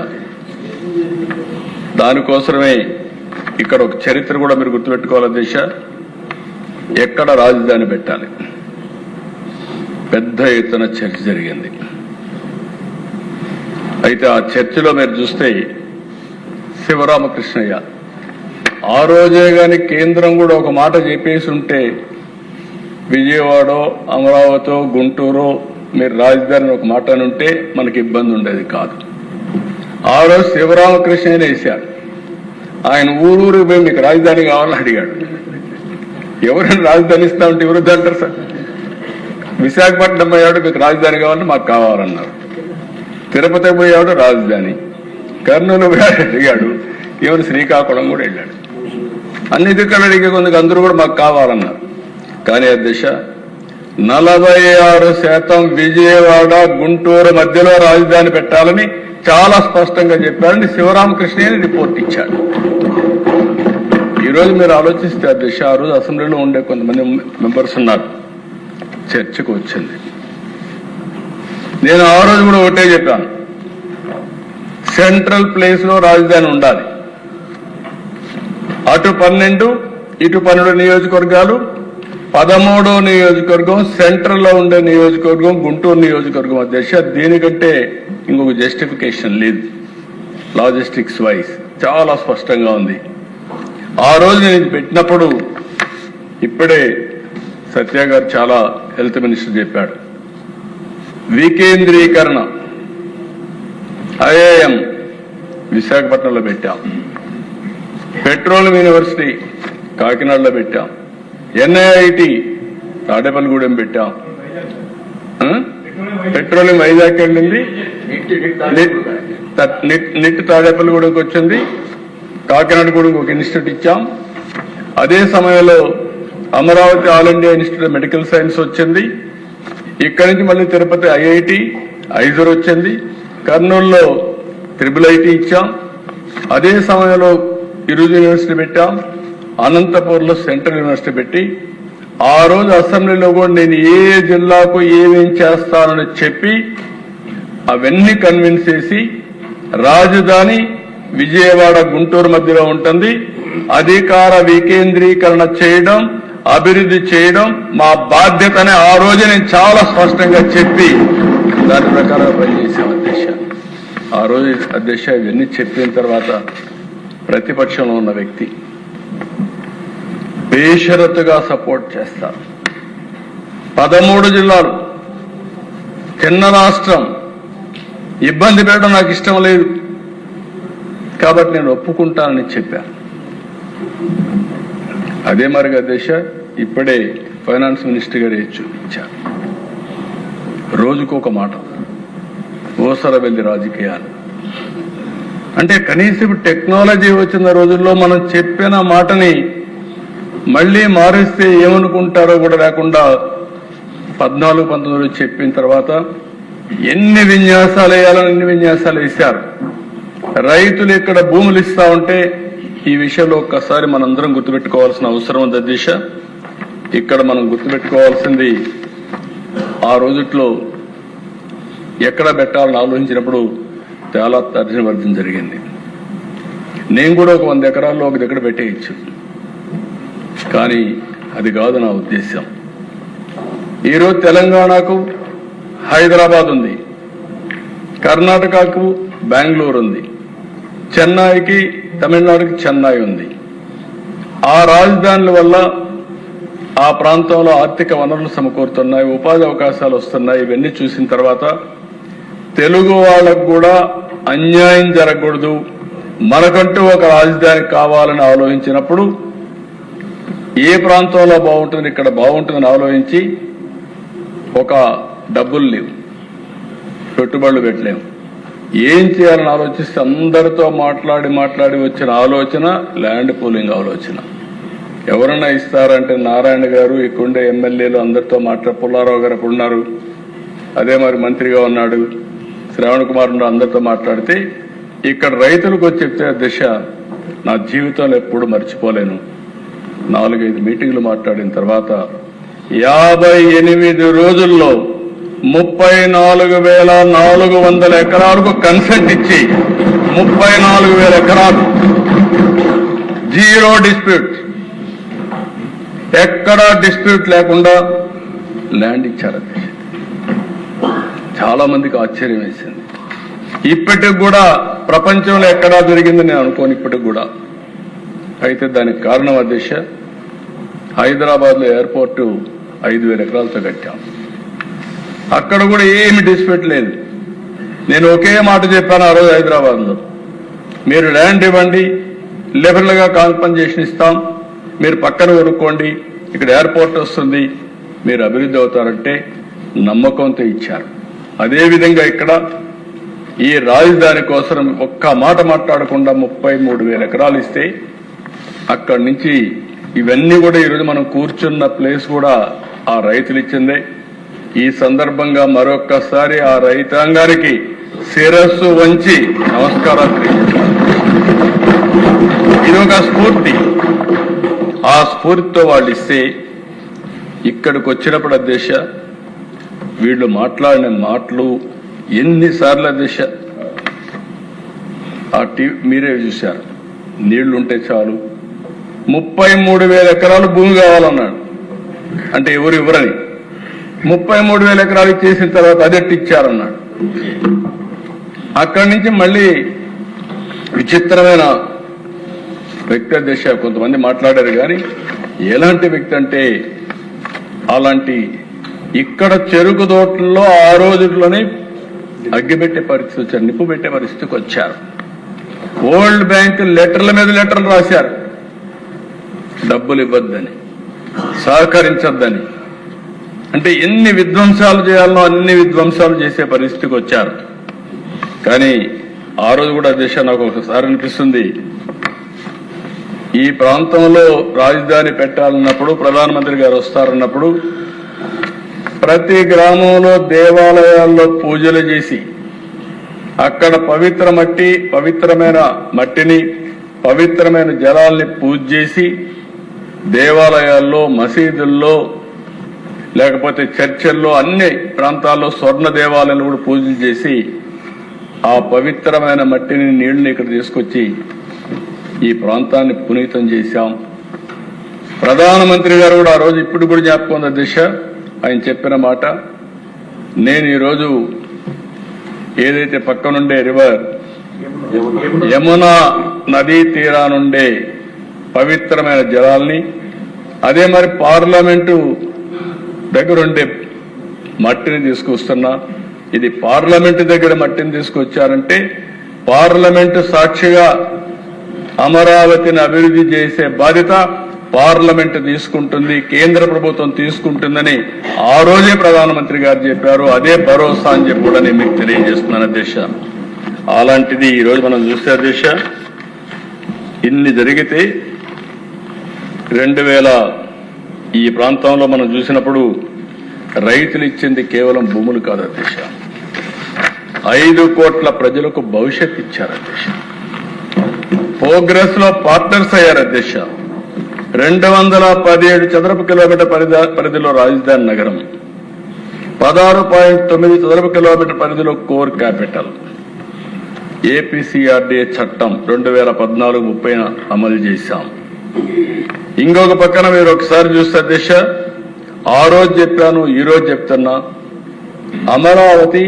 దానికోసమే ఇక్కడ ఒక చరిత్ర కూడా మీరు గుర్తుపెట్టుకోవాలి అధ్యక్ష. ఎక్కడ రాజధాని పెట్టాలి, పెద్ద ఎత్తున చర్చ జరిగింది. అయితే ఆ చర్చలో మీరు చూస్తే శివరామకృష్ణయ్య ఆ రోజే గాని కేంద్రం కూడా ఒక మాట చెప్పేసి ఉంటే విజయవాడ, అమరావతి, గుంటూరు మీరు రాజధాని ఒక మాట అని ఉంటే మనకి ఇబ్బంది ఉండేది కాదు. ఆ రోజు శివరామకృష్ణయ్య వేశాడు. ఆయన ఊరూరికి పోయి మీకు రాజధాని కావాలని అడిగాడు. ఎవరైనా రాజధాని ఇస్తా ఉంటే ఎవరు అంటారు సార్? విశాఖపట్నం పోయాడు, మీకు రాజధాని కావాలని మాకు కావాలన్నారు. తిరుపతి పోయాడు రాజధాని, కర్నూలు పోయాడు అడిగాడు, ఎవరు శ్రీకాకుళం కూడా వెళ్ళాడు. అన్ని దిక్కులు అడిగే కొందుకు అందరూ కూడా మాకు కావాలన్నారు. కానీ అధ్యక్ష 46% విజయవాడ, గుంటూరు మధ్యలో రాజధాని పెట్టాలని చాలా స్పష్టంగా చెప్పారని శివరామకృష్ణయ్య రిపోర్ట్ ఇచ్చాడు. ఈరోజు మీరు ఆలోచిస్తే అధ్యక్ష, ఆ రోజు అసెంబ్లీలో ఉండే కొంతమంది మెంబర్స్ ఉన్నారు, చర్చకు వచ్చింది. నేను ఆ రోజు కూడా ఒకటే చెప్పాను, సెంట్రల్ ప్లేస్ లో రాజధాని ఉండాలి. అటు 12 ఇటు 12 నియోజకవర్గాలు, 13వ నియోజకవర్గం సెంట్రల్ లో ఉండే నియోజకవర్గం గుంటూరు నియోజకవర్గం అధ్యక్ష. దీనికంటే ఇంకొక జస్టిఫికేషన్ లేదు. లాజిస్టిక్స్ వైజ్ చాలా స్పష్టంగా ఉంది. ఆ రోజు నేను పెట్టినప్పుడు ఇప్పుడే సత్య గారు చాలా హెల్త్ మినిస్టర్ చెప్పాడు, వికేంద్రీకరణ ఐఐఎం విశాఖపట్నంలో పెట్టాం, పెట్రోలియం యూనివర్సిటీ కాకినాడలో పెట్టాం, ఎన్ఐఐటి తాడేపల్లిగూడెం పెట్టాం, పెట్రోలియం వైజాగ్ వెళ్ళింది, నిట్ తాడేపల్లిగూడెంకి వచ్చింది, కాకినాడ కూడా ఒక ఇన్స్టిట్యూట్ ఇచ్చాం. అదే సమయంలో Amaravati all India institute of medical science వచ్చింది. ఇక్కడి నుంచి మళ్ళీ తిరుపతి ఐఐటి, ఐజర్ వచ్చింది. కర్నూలులో IIIT ఇచ్చాం. అదే సమయంలో ఇరుజు యూనివర్సిటీ పెట్టాం. అనంతపూర్లో సెంట్రల్ యూనివర్సిటీ పెట్టి ఆ రోజు అసెంబ్లీలో కూడా నేను ఏ జిల్లాకు ఏమేం చేస్తానని చెప్పి అవన్నీ కన్విన్స్ చేసి రాజధాని విజయవాడ, గుంటూరు మధ్యలో ఉంటుంది, అధికార వికేంద్రీకరణ చేయడం, అభివృద్ధి చేయడం మా బాధ్యతని ఆ రోజు నేను చాలా స్పష్టంగా చెప్పి దాని ప్రకారం పనిచేశాం అధ్యక్ష. ఆ రోజు అధ్యక్ష ఇవన్నీ చెప్పిన తర్వాత ప్రతిపక్షంలో ఉన్న వ్యక్తి బేషరతుగా సపోర్ట్ చేస్తారు. 13 జిల్లాలు, చిన్న రాష్ట్రం, ఇబ్బంది పెట్టడం నాకు ఇష్టం లేదు కాబట్టి నేను ఒప్పుకుంటానని చెప్పాను. అదే మరి అధ్యక్ష ఇప్పుడే ఫైనాన్స్ మినిస్టర్ గారు ఇచ్చారు. రోజుకొక మాట, ఓసర వెళ్ళి రాజకీయాలు అంటే కనీసం టెక్నాలజీ వచ్చిన రోజుల్లో మనం చెప్పిన మాటని మళ్లీ మారిస్తే ఏమనుకుంటారో కూడా లేకుండా 14-19 చెప్పిన తర్వాత ఎన్ని విన్యాసాలు వేయాలని ఎన్ని విన్యాసాలు వేశారు. రైతులు ఇక్కడ భూములు ఇస్తా ఉంటే ఈ విషయంలో ఒక్కసారి మనందరం గుర్తుపెట్టుకోవాల్సిన అవసరం ఉంది అధ్యక్ష. ఇక్కడ మనం గుర్తుపెట్టుకోవాల్సింది ఆ రోజుట్లో ఎక్కడ పెట్టాలని ఆలోచించినప్పుడు చాలా తర్జనభర్జన జరిగింది. నేను కూడా ఒక 100 ఎకరాల్లో ఒక దగ్గర పెట్టేయచ్చు, కానీ అది కాదు నా ఉద్దేశం. ఈరోజు తెలంగాణకు హైదరాబాద్ ఉంది, కర్ణాటకకు బెంగళూరు ఉంది, చెన్నైకి తమిళనాడుకి చెన్నై ఉంది. ఆ రాజధానుల వల్ల ఆ ప్రాంతంలో ఆర్థిక వనరులు సమకూరుతున్నాయి, ఉపాధి అవకాశాలు వస్తున్నాయి. ఇవన్నీ చూసిన తర్వాత తెలుగు వాళ్ళకు కూడా అన్యాయం జరగకూడదు, మనకంటూ ఒక రాజధాని కావాలని ఆలోచించినప్పుడు ఏ ప్రాంతంలో బాగుంటుంది, ఇక్కడ బాగుంటుందని ఆలోచించి ఒక డబ్బులు లేవు, పెట్టుబడులు పెట్టలేము, ఏం చేయాలని ఆలోచిస్తే అందరితో మాట్లాడి వచ్చిన ఆలోచన ల్యాండ్ పూలింగ్ ఆలోచన. ఎవరన్నా ఇస్తారంటే నారాయణ గారు, ఇక్కడుండే ఎమ్మెల్యేలు అందరితో పుల్లారావు గారు అప్పుడు ఉన్నారు, అదే మరి మంత్రిగా ఉన్నాడు శ్రవణ్ కుమార్ అందరితో మాట్లాడితే ఇక్కడ రైతులకు వచ్చి చెప్తే దిశ నా జీవితంలో ఎప్పుడు మర్చిపోలేను. 4-5 మీటింగ్లు మాట్లాడిన తర్వాత 58 రోజుల్లో 34,400 ఎకరాలకు కన్సెంట్ ఇచ్చి 34,000 ఎకరాలు జీరో డిస్ప్యూట్, ఎక్కడా డిస్ప్యూట్ లేకుండా ల్యాండ్ ఇచ్చారు. చాలా మందికి ఆశ్చర్యం వేసింది. ఇప్పటికి కూడా ప్రపంచంలో ఎక్కడా జరిగిందని నేను అనుకోను ఇప్పటికి కూడా. అయితే దానికి కారణం అధ్యక్ష, హైదరాబాద్లో ఎయిర్పోర్టు 5,000 ఎకరాలతో కట్టాం. అక్కడ కూడా ఏమి డిస్ప్యూట్ లేదు. నేను ఒకే మాట చెప్పాను ఆ రోజు హైదరాబాద్లో, మీరు ల్యాండ్ ఇవ్వండి, లిబరల్గా కాంపన్సేషన్ ఇస్తాం, మీరు పక్కన కొనుక్కోండి, ఇక్కడ ఎయిర్పోర్ట్ వస్తుంది, మీరు అభివృద్ధి అవుతారంటే నమ్మకంతో ఇచ్చారు. అదేవిధంగా ఇక్కడ ఈ రాజధాని కోసం ఒక్క మాట మాట్లాడకుండా 33,000 ఎకరాలు ఇస్తే అక్కడి నుంచి ఇవన్నీ కూడా ఈరోజు మనం కూర్చున్న ప్లేస్ కూడా ఆ రైతులు ఇచ్చిందే. ఈ సందర్భంగా మరొక్కసారి ఆ రైతాంగానికి శిరస్సు వంచి నమస్కారాలు తెలియజేస్తాను. ఇది ఒక స్ఫూర్తి. ఆ స్ఫూర్తితో వాళ్ళు ఇస్తే ఇక్కడికి వచ్చినప్పుడు అధ్యక్ష వీళ్ళు మాట్లాడిన మాటలు ఎన్నిసార్లు అధ్యక్ష ఆ టీవీ మీరే చూశారు. నీళ్లుంటే చాలు, 33,000 ఎకరాలు భూమి కావాలన్నాడు. అంటే ఎవరు ఇవ్వరని 33,000 ఎకరాలు ఇచ్చేసిన తర్వాత అదెట్టి ఇచ్చారన్నాడు. అక్కడి నుంచి మళ్ళీ విచిత్రమైన వ్యక్తి అధ్యక్ష కొంతమంది మాట్లాడారు. కానీ ఎలాంటి వ్యక్తి అంటే అలాంటి ఇక్కడ చెరుకు తోటల్లో ఆ రోజుల్లోనే అగ్గిపెట్టే పరిస్థితి వచ్చారు, నిప్పు పెట్టే పరిస్థితికి వచ్చారు. వరల్డ్ బ్యాంక్ లెటర్ల మీద లెటర్లు రాశారు, డబ్బులు ఇవ్వద్దని, సహకరించొద్దని. అంటే ఎన్ని విధ్వంసాలు చేయాలనో అన్ని విధ్వంసాలు చేసే పరిస్థితికి వచ్చారు. కానీ ఆ రోజు కూడా అధ్యక్ష నాకు ఒకసారి అనిపిస్తుంది, ఈ ప్రాంతంలో రాజధాని పెట్టాలన్నప్పుడు ప్రధానమంత్రి గారు వస్తారన్నప్పుడు ప్రతి గ్రామంలో దేవాలయాల్లో పూజలు చేసి అక్కడ పవిత్రమైన మట్టిని పవిత్రమైన జలాల్ని పూజ చేసి దేవాలయాల్లో మసీదుల్లో లేకపోతే చర్చల్లో అన్ని ప్రాంతాల్లో స్వర్ణ దేవాలయాలు కూడా పూజలు చేసి ఆ పవిత్రమైన మట్టిని నీళ్లని ఇక్కడ తీసుకొచ్చి ఈ ప్రాంతాన్ని పునీతం చేశాం. ప్రధానమంత్రి గారు కూడా ఆ రోజు ఇప్పుడు కూడా జ్ఞాపకం ఉంది దిశ, ఆయన చెప్పిన మాట, నేను ఈరోజు ఏదైతే పక్కనుండే రివర్ యమునా నదీ తీరానుండే పవిత్రమైన జలాల్ని అదే మరి పార్లమెంటు దగ్గరుండే మట్టిని తీసుకొస్తున్నా. ఇది పార్లమెంటు దగ్గర మట్టిని తీసుకొచ్చారంటే పార్లమెంటు సాక్షిగా అమరావతిని అభివృద్ధి చేసే బాధ్యత పార్లమెంటు తీసుకుంటుంది, కేంద్ర ప్రభుత్వం తీసుకుంటుందని ఆ రోజే ప్రధానమంత్రి గారు చెప్పారు. అదే భరోసా అని చెప్పి కూడా నేను మీకు తెలియజేస్తున్నాను అధ్యక్ష. అలాంటిది ఈరోజు మనం చూస్తే అధ్యక్ష, ఇన్ని జరిగితే 2000 ఈ ప్రాంతంలో మనం చూసినప్పుడు రైతులు ఇచ్చింది కేవలం భూములు కాదు అధ్యక్ష, 5 కోట్ల ప్రజలకు భవిష్యత్ ఇచ్చారు అధ్యక్ష. ప్రోగ్రెస్ లో పార్ట్నర్స్ అయ్యారు అధ్యక్ష. 217 చదరపు కిలోమీటర్ పరిధిలో రాజధాని నగరం, 16.9 చదరపు కిలోమీటర్ పరిధిలో కోర్ క్యాపిటల్. ఏపీసీఆర్డీఏ చట్టం 2014-30 అమలు చేశాం. ఇంకొక పక్కన మీరు ఒకసారి చూస్తే అధ్యక్ష, ఆ రోజు చెప్పాను, ఈ రోజు చెప్తున్నా, అమరావతి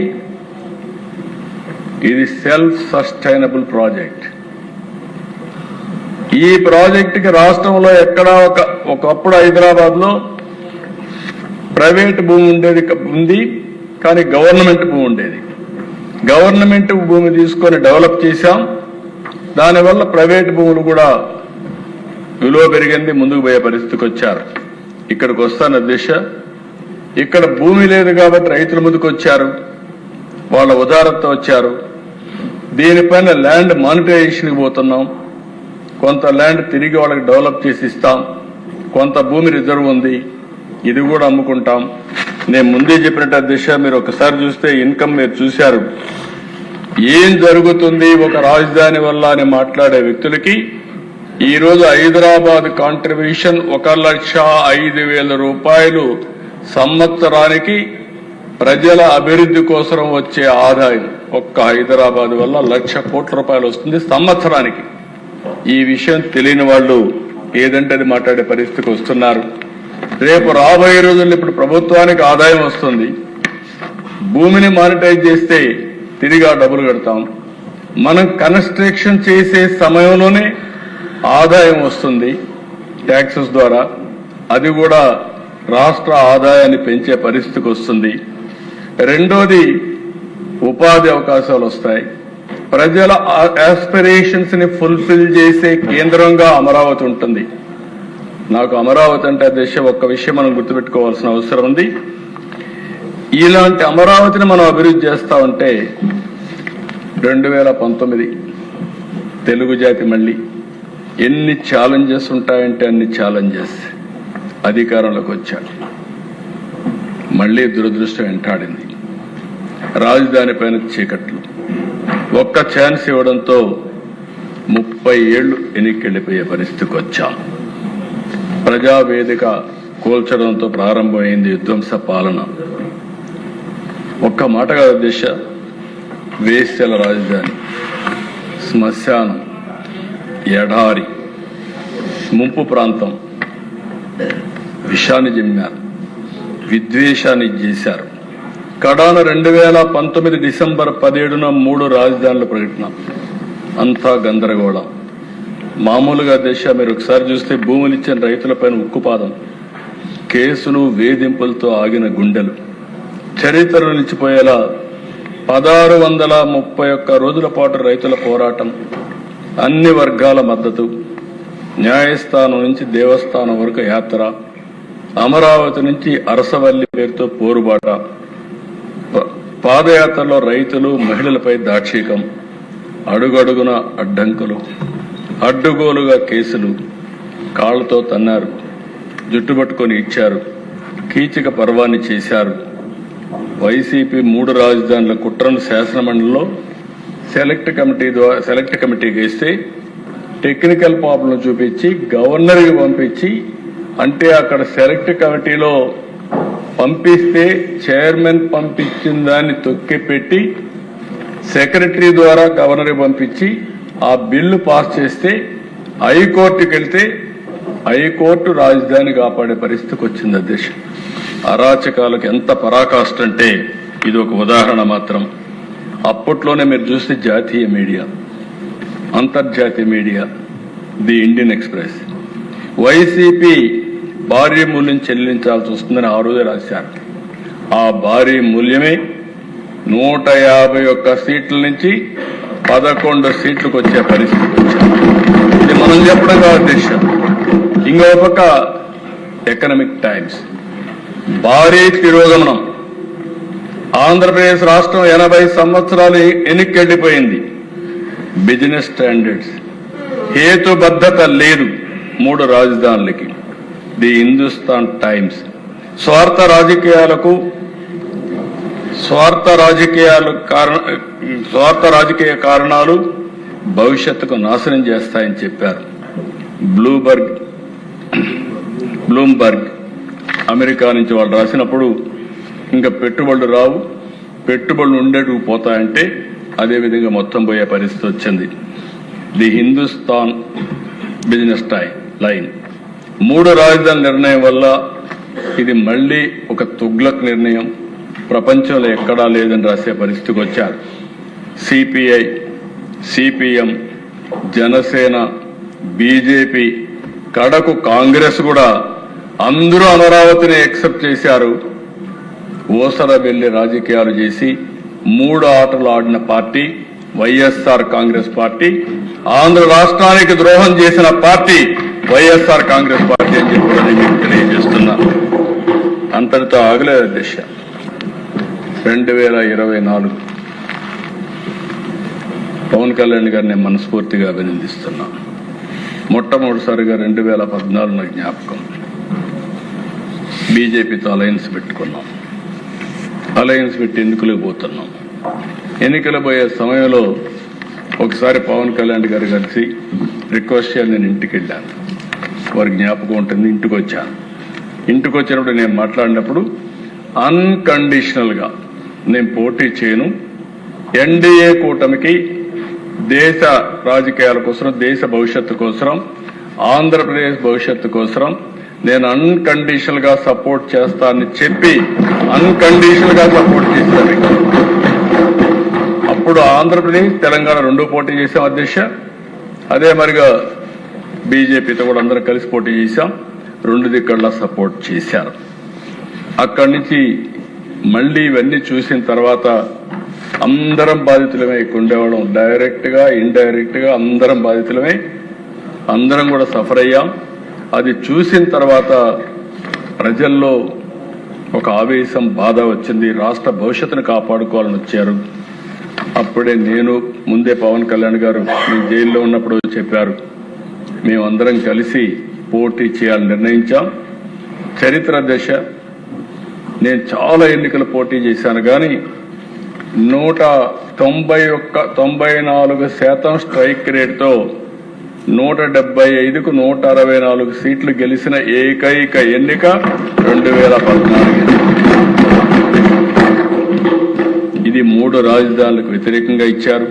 ఇది సెల్ఫ్ సస్టైనబుల్ ప్రాజెక్ట్. ఈ ప్రాజెక్టుకి రాష్ట్రంలో ఎక్కడా ఒకప్పుడు హైదరాబాద్ లో ప్రైవేట్ భూమి ఉంది, కానీ గవర్నమెంట్ భూమి ఉండేది. గవర్నమెంట్ భూమి తీసుకొని డెవలప్ చేశాం. దానివల్ల ప్రైవేట్ భూములు కూడా విలువ పెరిగింది, ముందుకు పోయే పరిస్థితికి వచ్చారు. ఇక్కడికి వస్తాను అధ్యక్ష, ఇక్కడ భూమి లేదు కాబట్టి రైతుల ముందుకు వచ్చారు, వాళ్ళ ఉదారత వచ్చారు. దీనిపైన ల్యాండ్ మానిటైజేషన్కి పోతున్నాం. కొంత ల్యాండ్ తిరిగి వాళ్ళకి డెవలప్ చేసి ఇస్తాం, కొంత భూమి రిజర్వ్ ఉంది, ఇది కూడా అమ్ముకుంటాం. నేను ముందే చెప్పినట్టు అధ్యక్ష, మీరు ఒకసారి చూస్తే ఇన్కమ్ మీరు చూశారు. ఏం జరుగుతుంది ఒక రాజధాని వల్ల అని మాట్లాడే వ్యక్తులకి ఈరోజు హైదరాబాద్ కాంట్రిబ్యూషన్ 1,05,000 రూపాయలు సంవత్సరానికి ప్రజల అభివృద్ధి కోసం వచ్చే ఆదాయం ఒక్క హైదరాబాద్ వల్ల 1,00,000 కోట్ల రూపాయలు వస్తుంది సంవత్సరానికి. ఈ విషయం తెలియని వాళ్ళు ఏదంటే అది మాట్లాడే పరిస్థితికి వస్తున్నారు. రేపు రాబోయే రోజుల్లో ఇప్పుడు ప్రభుత్వానికి ఆదాయం వస్తుంది, భూమిని మానిటైజ్ చేస్తే తిరిగి ఆ డబ్బులు కడతాం. మనం కన్స్ట్రక్షన్ చేసే సమయంలోనే ఆదాయం వస్తుంది ట్యాక్సెస్ ద్వారా, అది కూడా రాష్ట్ర ఆదాయాన్ని పెంచే పరిస్థితికి వస్తుంది. రెండోది ఉపాధి అవకాశాలు వస్తాయి. ప్రజల ఆస్పిరేషన్స్ ని ఫుల్ఫిల్ చేసే కేంద్రంగా అమరావతి ఉంటుంది. నాకు అమరావతి అంటే ఒక్క విషయం మనం గుర్తుపెట్టుకోవాల్సిన అవసరం ఉంది. ఇలాంటి అమరావతిని మనం అభివృద్ధి చేస్తా ఉంటే 2019 తెలుగు జాతి మళ్ళీ ఎన్ని ఛాలెంజెస్ ఉంటాయంటే అన్ని ఛాలెంజెస్ అధికారంలోకి వచ్చాడు. మళ్లీ దురదృష్టం వెంటాడింది. రాజధాని పైన చీకట్లు. ఒక్క ఛాన్స్ ఇవ్వడంతో 30 ఏళ్లు వెనక్కెళ్లిపోయే పరిస్థితికి వచ్చాం. ప్రజావేదిక కూల్చడంతో ప్రారంభమైంది విధ్వంస పాలన. ఒక్క మాట కాదు దిశ, వేశ్యల రాజధాని, శ్మశానం, ఎడారి, ముంపు ప్రాంతం, విషాన్ని జిమ్మారు, విద్వేషాన్ని చేశారు. కడాన 2019 డిసెంబర్ 17న 3 రాజధానుల ప్రకటన. అంతా గందరగోళం. మామూలుగా మీరు ఒకసారి చూస్తే భూములు ఇచ్చిన రైతులపైన ఉక్కుపాదం, కేసులు వేధింపులతో ఆగిన గుండెలు, చరిత్రలు నిలిచిపోయేలా 1631 రోజుల పాటు రైతుల పోరాటం, అన్ని వర్గాల మద్దతు, న్యాయస్థానం నుంచి దేవస్థానం వరకు యాత్ర, అమరావతి నుంచి అరసవల్లి పేరుతో పోరుబాట, పాదయాత్రలో రైతులు మహిళలపై దాక్షికం, అడుగడుగున అడ్డంకులు, అడ్డుగోలుగా కేసులు, కాళ్లతో తన్నారు, జుట్టుపట్టుకొని ఇచ్చారు, కీచక పర్వాన్ని చేశారు. వైసీపీ 3 రాజధానుల కుట్రను శాసనమండలిలో సెలెక్ట్ కమిటీకి వేస్తే టెక్నికల్ ప్రాబ్లం చూపించి గవర్నర్కి పంపించి, అంటే అక్కడ సెలెక్ట్ కమిటీలో పంపిస్తే చైర్మన్ పంపించిన దాన్ని తొక్కిపెట్టి సెక్రటరీ ద్వారా గవర్నర్కి పంపించి ఆ బిల్లు పాస్ చేస్తే హైకోర్టుకి వెళ్తే హైకోర్టు రాజధాని కాపాడే పరిస్థితికి వచ్చింది. అధ్యక్ష, అరాచకాలకు ఎంత పరాకాష్ట అంటే ఇది ఒక ఉదాహరణ మాత్రం. అప్పట్లోనే మీరు చూస్తే జాతీయ మీడియా, అంతర్జాతీయ media, the Indian express YCP భారీ మూల్యం చెల్లించాల్సి వస్తుందని ఆ రోజే రాశారు. ఆ భారీ మూల్యమే 151 సీట్ల నుంచి 11 సీట్లకు వచ్చే పరిస్థితి వచ్చింది. ఇది మనం చెప్పడం కాదు అధ్యక్ష. ఇంకో పక్క ఎకనామిక్ టైమ్స్ భారీ తిరోగమనం. ఆంధ్రప్రదేశ్ రాష్ట్రం 80 సంవత్సరాలు వెనక్కెళ్లిపోయింది. బిజినెస్ స్టాండర్డ్స్, హేతుబద్ధత లేదు 3 రాజధానులకి. ది హిందుస్థాన్ టైమ్స్ స్వార్థ రాజకీయ కారణాలు భవిష్యత్తుకు నాశనం చేస్తాయని చెప్పారు. బ్లూంబర్గ్ అమెరికా నుంచి వాళ్ళు రాసినప్పుడు ఇంకా పెట్టుబడులు రావు, పెట్టుబడులు ఉండేటివి పోతాయంటే అదేవిధంగా మొత్తం పోయే పరిస్థితి వచ్చింది. ది హిందుస్థాన్ బిజినెస్ లైన్ 3 రాజధానుల నిర్ణయం వల్ల ఇది మళ్లీ ఒక తుగ్లక్ నిర్ణయం, ప్రపంచంలో ఎక్కడా లేదని రాసే పరిస్థితికి వచ్చారు. సిపిఐ, సిపిఎం, జనసేన, బీజేపీ, కడకు కాంగ్రెస్ కూడా అందరూ అమరావతిని యాక్సెప్ట్ చేశారు. ఓసర వెళ్లి రాజకీయాలు చేసి 3 ఆటలు ఆడిన పార్టీ వైఎస్ఆర్ కాంగ్రెస్ పార్టీ. ఆంధ్ర రాష్ట్రానికి ద్రోహం చేసిన పార్టీ వైఎస్ఆర్ కాంగ్రెస్ పార్టీ అని చెప్పి మీకు తెలియజేస్తున్నారు. అంతటితో ఆగలేదు దిశ. 2024 పవన్ కళ్యాణ్ గారిని మనస్ఫూర్తిగా అభినందిస్తున్నా. మొట్టమొదటిసారిగా 2014 నాకు జ్ఞాపకం, బీజేపీతో అలయన్స్ పెట్టుకున్నాం. అలయన్స్ పెట్టి ఎన్నికలకు పోతున్నాం. ఎన్నికలు పోయే సమయంలో ఒకసారి పవన్ కళ్యాణ్ గారు కలిసి రిక్వెస్ట్ చేయాలి. నేను ఇంటికి వెళ్ళాను, వారికి జ్ఞాపకం ఉంటుంది. ఇంటికి వచ్చాను. ఇంటికి వచ్చినప్పుడు నేను మాట్లాడినప్పుడు అన్కండిషనల్ గా నేను పోటీ చేయను, ఎన్డీఏ కూటమికి దేశ రాజకీయాల కోసం, దేశ భవిష్యత్తు కోసం, ఆంధ్రప్రదేశ్ భవిష్యత్తు కోసం నేను అన్కండిషనల్ గా సపోర్ట్ చేస్తానని చెప్పి అన్కండిషనల్ గా సపోర్ట్ చేశాను. ఇప్పుడు ఆంధ్రప్రదేశ్ తెలంగాణ రెండో పోటీ చేశాం అధ్యక్ష. అదే మరిగా బీజేపీతో కూడా అందరం కలిసి పోటీ చేశాం. రెండు దిక్కల్లా సపోర్ట్ చేశారు. అక్కడి నుంచి మళ్ళీ ఇవన్నీ చూసిన తర్వాత అందరం బాధితులమే ఇక్కడ ఉండేవాళ్ళం. డైరెక్ట్ గా ఇండైరెక్ట్ గా అందరం బాధితులమే, అందరం కూడా సఫర్ అయ్యాం. అది చూసిన తర్వాత ప్రజల్లో ఒక ఆవేశం, బాధ వచ్చింది. రాష్ట్ర భవిష్యత్తును కాపాడుకోవాలని వచ్చారు. అప్పుడే నేను ముందే పవన్ కళ్యాణ్ గారు మీ జైల్లో ఉన్నప్పుడు చెప్పారు, మేమందరం కలిసి పోటీ చేయాలని నిర్ణయించాం. చరిత్ర దశ నేను చాలా ఎన్నికలు పోటీ చేశాను, కానీ 194% స్ట్రైక్ రేట్తో 175కు 164 సీట్లు గెలిచిన ఏకైక ఎన్నిక 2014. ఇది 3 రాజధానులకు వ్యతిరేకంగా ఇచ్చారు,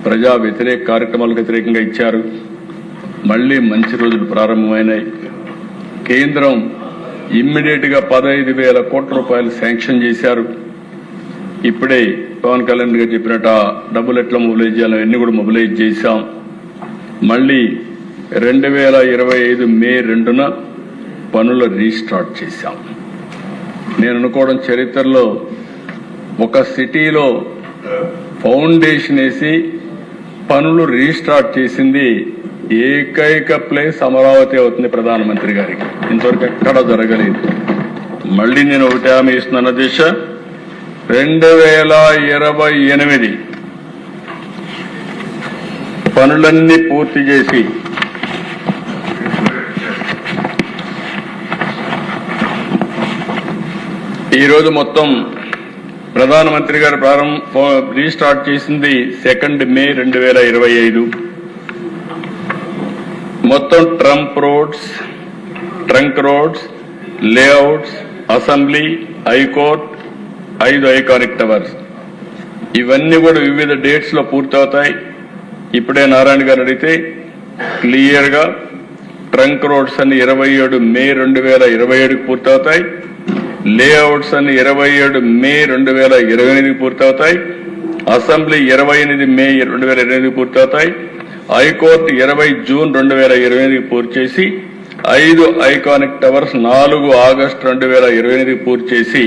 ప్రజా వ్యతిరేక కార్యక్రమాలకు వ్యతిరేకంగా ఇచ్చారు. మళ్లీ మంచి రోజులు ప్రారంభమైనాయి. కేంద్రం ఇమ్మీడియట్ గా 15,000 కోట్ల రూపాయలు శాంక్షన్ చేశారు. ఇప్పుడే పవన్ కళ్యాణ్ గారు చెప్పినట్టు డబ్బులు ఎట్లా మొబిలైజ్ చేయాలో అన్ని కూడా మొబిలైజ్ చేశాం. మళ్లీ 2025 మే 2న పనులు రీస్టార్ట్ చేశాం. నేను అనుకోవడం చరిత్రలో ఒక సిటీలో ఫౌండేషన్ వేసి పనులు రీస్టార్ట్ చేసింది ఏకైక ప్లేస్ అమరావతి అవుతుంది ప్రధానమంత్రి గారికి. ఇంతవరకు ఎక్కడా జరగలేదు. మళ్లీ నేను ఒకటి హామీ ఇస్తున్నాను అధ్యక్ష, 2028 పనులన్నీ పూర్తి చేసి ఈరోజు మొత్తం ప్రధానమంత్రి గారు రీస్టార్ట్ చేసింది 2 మే 2025. మొత్తం trunk roads, layouts, assembly, high court, 5 iconic towers ఇవన్నీ కూడా వివిధ డేట్స్ లో పూర్తవుతాయి. ఇప్పుడే నారాయణ గారు అడిగితే క్లియర్ గా ట్రంక్ రోడ్స్ అన్ని 27 మే 2027కి పూర్తవుతాయి. లేఅవుట్స్ అన్ని 27 మే 2028కి పూర్తవుతాయి. అసెంబ్లీ 28 మే 2028కి పూర్తవుతాయి. హైకోర్టు 20 జూన్ 2028కి పూర్తి చేసి 5 ఐకానిక్ టవర్స్ 4 ఆగస్టు 2028కి పూర్తి చేసి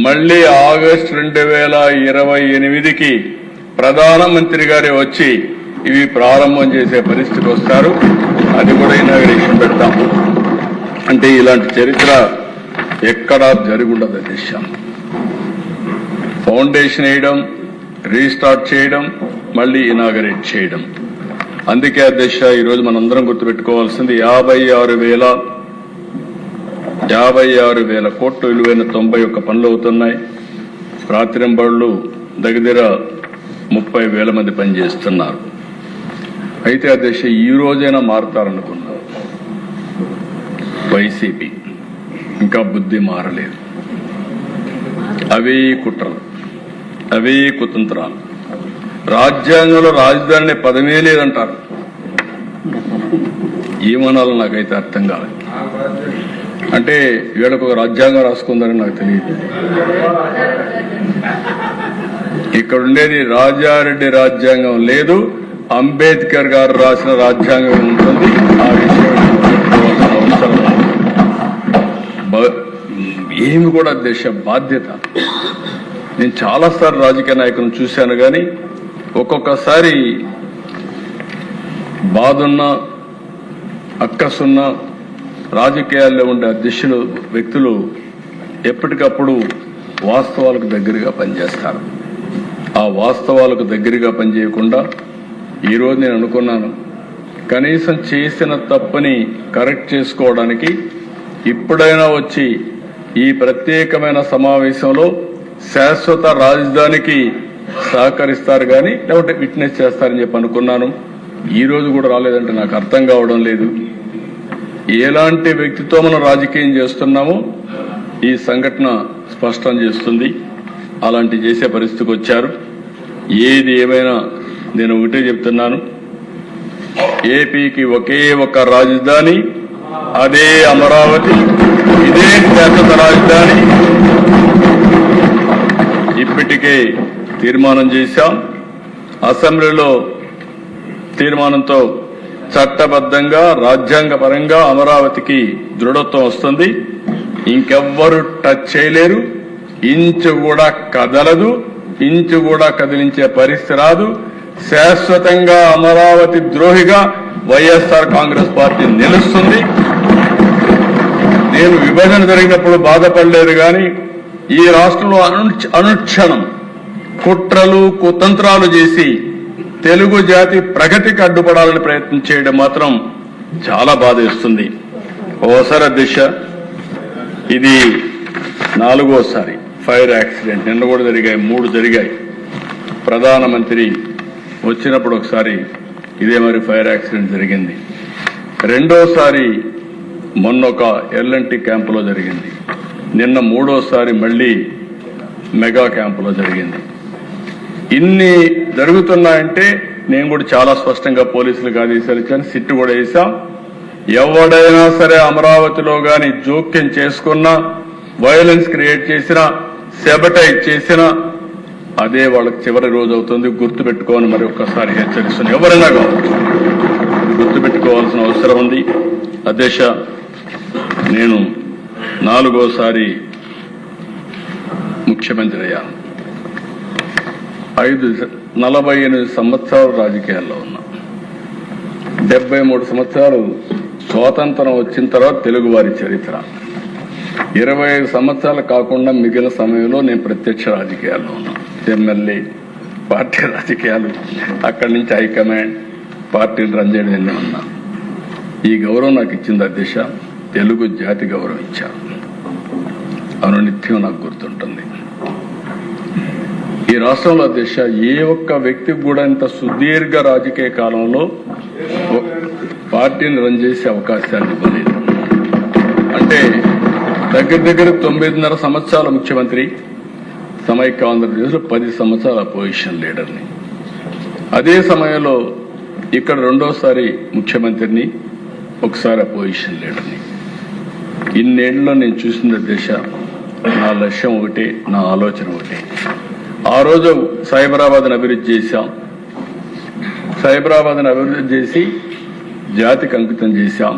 మళ్లీ ఆగస్టు 2028కి ప్రధానమంత్రి గారే వచ్చి ఇవి ప్రారంభం చేసే పరిస్థితి వస్తారు. అది కూడా ఇనాగరేషన్ పెడతాం. అంటే ఇలాంటి చరిత్ర ఎక్కడా జరుగుండదు అధ్యక్ష. ఫౌండేషన్ వేయడం, రీస్టార్ట్ చేయడం, మళ్లీ ఇనాగరేట్ చేయడం. అందుకే అధ్యక్ష ఈరోజు మనందరం గుర్తుపెట్టుకోవాల్సింది 56,000 కోట్లు విలువైన 91 పనులు అవుతున్నాయి. రాత్రింబళ్ళు దగ్గర 30,000 మంది పనిచేస్తున్నారు. అయితే అధ్యక్ష ఈ రోజైనా మారుతారనుకున్నారు. వైసీపీ ఇంకా బుద్ధి మారలేదు. అవే కుట్రలు, అవే కుతంత్రాలు. రాజ్యాంగంలో రాజధాని పదమే లేదంటారు. ఏమనాలో నాకైతే అర్థం కాదు. అంటే వీళ్ళకు ఒక రాజ్యాంగం రాసుకుందని నాకు తెలియదు. ఇక్కడ ఉండేది రాజారెడ్డి రాజ్యాంగం లేదు, అంబేద్కర్ గారు రాసిన రాజ్యాంగం ఉంటుంది. ఆ విషయం అవసరం ఏమి కూడా దేశ బాధ్యత. నేను చాలాసార్లు రాజకీయ నాయకులను చూశాను, కానీ ఒక్కొక్కసారి బాధున్నా అక్కసున్నా రాజకీయాల్లో ఉండే అధ్యక్షులు వ్యక్తులు ఎప్పటికప్పుడు వాస్తవాలకు దగ్గరగా పనిచేస్తారు. ఆ వాస్తవాలకు దగ్గరగా పనిచేయకుండా ఈరోజు నేను అనుకున్నాను, కనీసం చేసిన తప్పని కరెక్ట్ చేసుకోవడానికి ఇప్పుడైనా వచ్చి ఈ ప్రత్యేకమైన సమావేశంలో శాశ్వత రాజధానికి సహకరిస్తారు, కానీ లేకపోతే విట్నెస్ చేస్తారని చెప్పి అనుకున్నాను. ఈ రోజు కూడా రాలేదంటే నాకు అర్థం కావడం లేదు. ఎలాంటి వ్యక్తితో మనం రాజకీయం చేస్తున్నామో ఈ సంఘటన స్పష్టం చేస్తుంది. అలాంటి చేసే పరిస్థితికి వచ్చారు. ఏది ఏమైనా నేను ఒకటే చెప్తున్నాను, ఏపీకి ఒకే ఒక రాజధాని, అదే అమరావతి. ఇదే శాశ్వత రాజధాని. ఇప్పటికే తీర్మానం చేశాం. అసెంబ్లీలో తీర్మానంతో చట్టబద్ధంగా రాజ్యాంగపరంగా అమరావతికి దృఢత్వం వస్తుంది. ఇంకెవ్వరు టచ్ చేయలేరు. ఇంచు కూడా కదలదు, ఇంచు కూడా కదిలించే పరిస్థితి రాదు. శాశ్వతంగా అమరావతి ద్రోహిగా వైఎస్ఆర్ కాంగ్రెస్ పార్టీ నిలుస్తుంది. నేను విభజన జరిగినప్పుడు బాధపడలేదు కానీ ఈ రాష్ట్రంలో అనుక్షణం కుట్రలు కుతంత్రాలు చేసి తెలుగు జాతి ప్రగతికి అడ్డుపడాలని ప్రయత్నం చేయడం మాత్రం చాలా బాధేస్తుంది. ఓసారి దిశ ఇది 4వసారి ఫైర్ యాక్సిడెంట్. నిన్న కూడా జరిగాయి, 3 జరిగాయి. ప్రధానమంత్రి వచ్చినప్పుడు ఒకసారి ఇదే మరి ఫైర్ యాక్సిడెంట్ జరిగింది. రెండోసారి మొన్న ఒక ఎల్ఎన్టీ క్యాంపులో జరిగింది. నిన్న 3వసారి మళ్లీ మెగా క్యాంపులో జరిగింది. ఇన్ని జరుగుతున్నాయంటే నేను కూడా చాలా స్పష్టంగా పోలీసులకు ఆదేశాలు ఇచ్చాను. సిట్టు కూడా వేశాం. ఎవడైనా సరే అమరావతిలో గాని జోక్యం చేసుకున్నా, వైలెన్స్ క్రియేట్ చేసినా, సెబటైజ్ చేసినా అదే వాళ్ళకి చివరి రోజు అవుతుంది. గుర్తుపెట్టుకోని మరి ఒక్కసారి హెచ్చరిస్తున్నాను. ఎవరైనా కావచ్చు, గుర్తుపెట్టుకోవాల్సిన అవసరం ఉంది. అధ్యక్ష, నేను 4వసారి ముఖ్యమంత్రి అయ్యాను. 48 సంవత్సరాలు రాజకీయాల్లో ఉన్నా. 73 సంవత్సరాలు స్వాతంత్రం వచ్చిన తర్వాత తెలుగువారి చరిత్ర. 25 సంవత్సరాలు కాకుండా మిగిలిన సమయంలో నేను ప్రత్యక్ష రాజకీయాల్లో ఉన్నా. ఎమ్మెల్యే, పార్టీ రాజకీయాలు, అక్కడి నుంచి హైకమాండ్, పార్టీని రన్ చేయడం ఉన్నా. ఈ గౌరవం నాకు ఇచ్చింది అధ్యక్ష. తెలుగు జాతి గౌరవం ఇచ్చారు. అనునిత్యం నాకు గుర్తుంటుంది. ఈ రాష్ట్రంలో అధ్యక్ష ఏ ఒక్క వ్యక్తికి కూడా ఇంత సుదీర్ఘ రాజకీయ కాలంలో పార్టీని రన్ చేసే అవకాశాన్ని ఇవ్వలేదు. అంటే దగ్గర 9.5 సంవత్సరాల ముఖ్యమంత్రి, సమైక్య ఆంధ్రప్రదేశ్లో 10 సంవత్సరాల అపోజిషన్ లీడర్ని. అదే సమయంలో ఇక్కడ 2వసారి ముఖ్యమంత్రిని, ఒకసారి అపోజిషన్ లీడర్ని. ఇన్నేళ్లలో నేను చూసిన దేశ నా లక్ష్యం ఒకటే, నా ఆలోచన ఒకటే. ఆ రోజు సైబరాబాద్ని అభివృద్ధి చేశాం. సైబరాబాద్ని అభివృద్ధి చేసి జాతికి అంకితం చేశాం.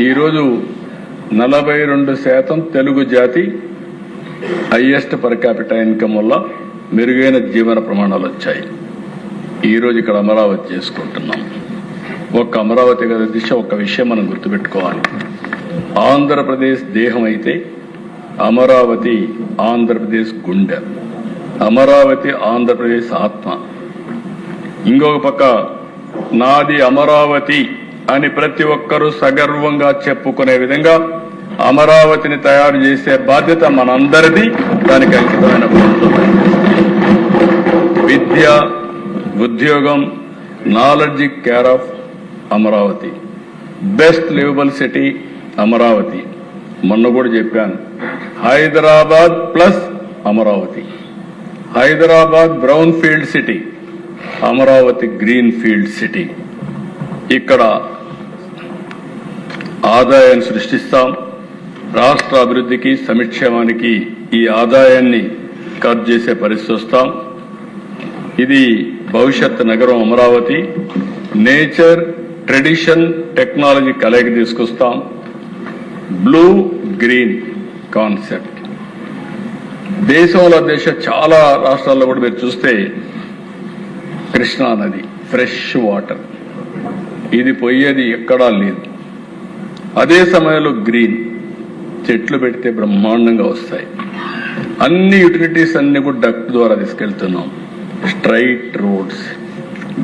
ఈరోజు 42% తెలుగు జాతి హైయెస్ట్ పర్ క్యాపిటల్ ఇన్కమ్ వల్ల మెరుగైన జీవన ప్రమాణాలు వచ్చాయి. ఈరోజు ఇక్కడ అమరావతి చేసుకుంటున్నాం. ఒక్క అమరావతి కదా దిశ. ఒక విషయం మనం గుర్తుపెట్టుకోవాలి. ఆంధ్రప్రదేశ్ దేహం అయితే అమరావతి ఆంధ్రప్రదేశ్ గుండె, అమరావతి ఆంధ్రప్రదేశ్ ఆత్మ. ఇంకొక పక్క నాది అమరావతి అని ప్రతి ఒక్కరూ సగర్వంగా చెప్పుకునే విధంగా అమరావతిని తయారు చేసే బాధ్యత మనందరిది. దానికి అంకితమైన విద్య, ఉద్యోగం, knowledge care of Amaravati. Best liveable city Amaravati. మొన్న కూడా చెప్పాను, Hyderabad plus Amaravati. Hyderabad brown field city, Amaravati green field city. ఇక్కడ ఆదాయాన్ని సృష్టిస్తాం. రాష్ట్ర అభివృద్ధికి, సంక్షేమానికి ఈ ఆదాయాన్ని ఖర్చు చేసే పరిస్థితి వస్తాం. ఇది భవిష్యత్ నగరం అమరావతి. నేచర్, ట్రెడిషన్, టెక్నాలజీ కలయిక తీసుకొస్తాం. Blue green concept. దేశంలో చాలా రాష్ట్రాల్లో కూడా మీరు చూస్తే కృష్ణా నది ఫ్రెష్ వాటర్, ఇది పోయేది ఎక్కడా లేదు. అదే సమయంలో గ్రీన్, చెట్లు పెడితే బ్రహ్మాండంగా వస్తాయి. అన్ని యూటిలిటీస్ అన్ని కూడా డక్ట్ ద్వారా తీసుకెళ్తున్నాం. Straight roads,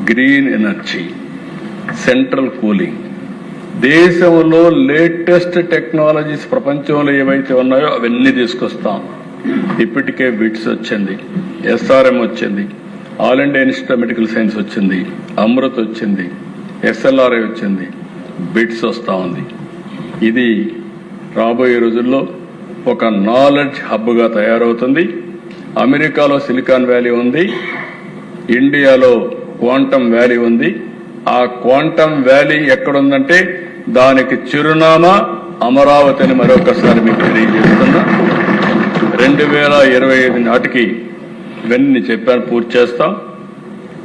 green energy, central cooling. దేశంలో లేటెస్ట్ టెక్నాలజీస్ ప్రపంచంలో ఏవైతే ఉన్నాయో అవన్నీ తీసుకొస్తాం. ఇప్పటికే బిట్స్ వచ్చింది, ఎస్ఆర్ఎం వచ్చింది, all India institute of medical science వచ్చింది, అమృత్ వచ్చింది, ఎస్ఎల్ఆర్ఐ వచ్చింది, బిట్స్ వస్తా ఉంది. ఇది రాబోయే రోజుల్లో ఒక నాలెడ్జ్ హబ్గా తయారవుతుంది. అమెరికాలో సిలికాన్ వ్యాలీ ఉంది, ఇండియాలో క్వాంటమ్ వ్యాలీ ఉంది. ఆ క్వాంటమ్ వ్యాలీ ఎక్కడుందంటే దానికి చిరునామా అమరావతి అని మరొకసారి మీకు తెలియజేస్తున్నా. 2025 నాటికి ఇవన్నీ చెప్పాను, పూర్తి చేస్తాం.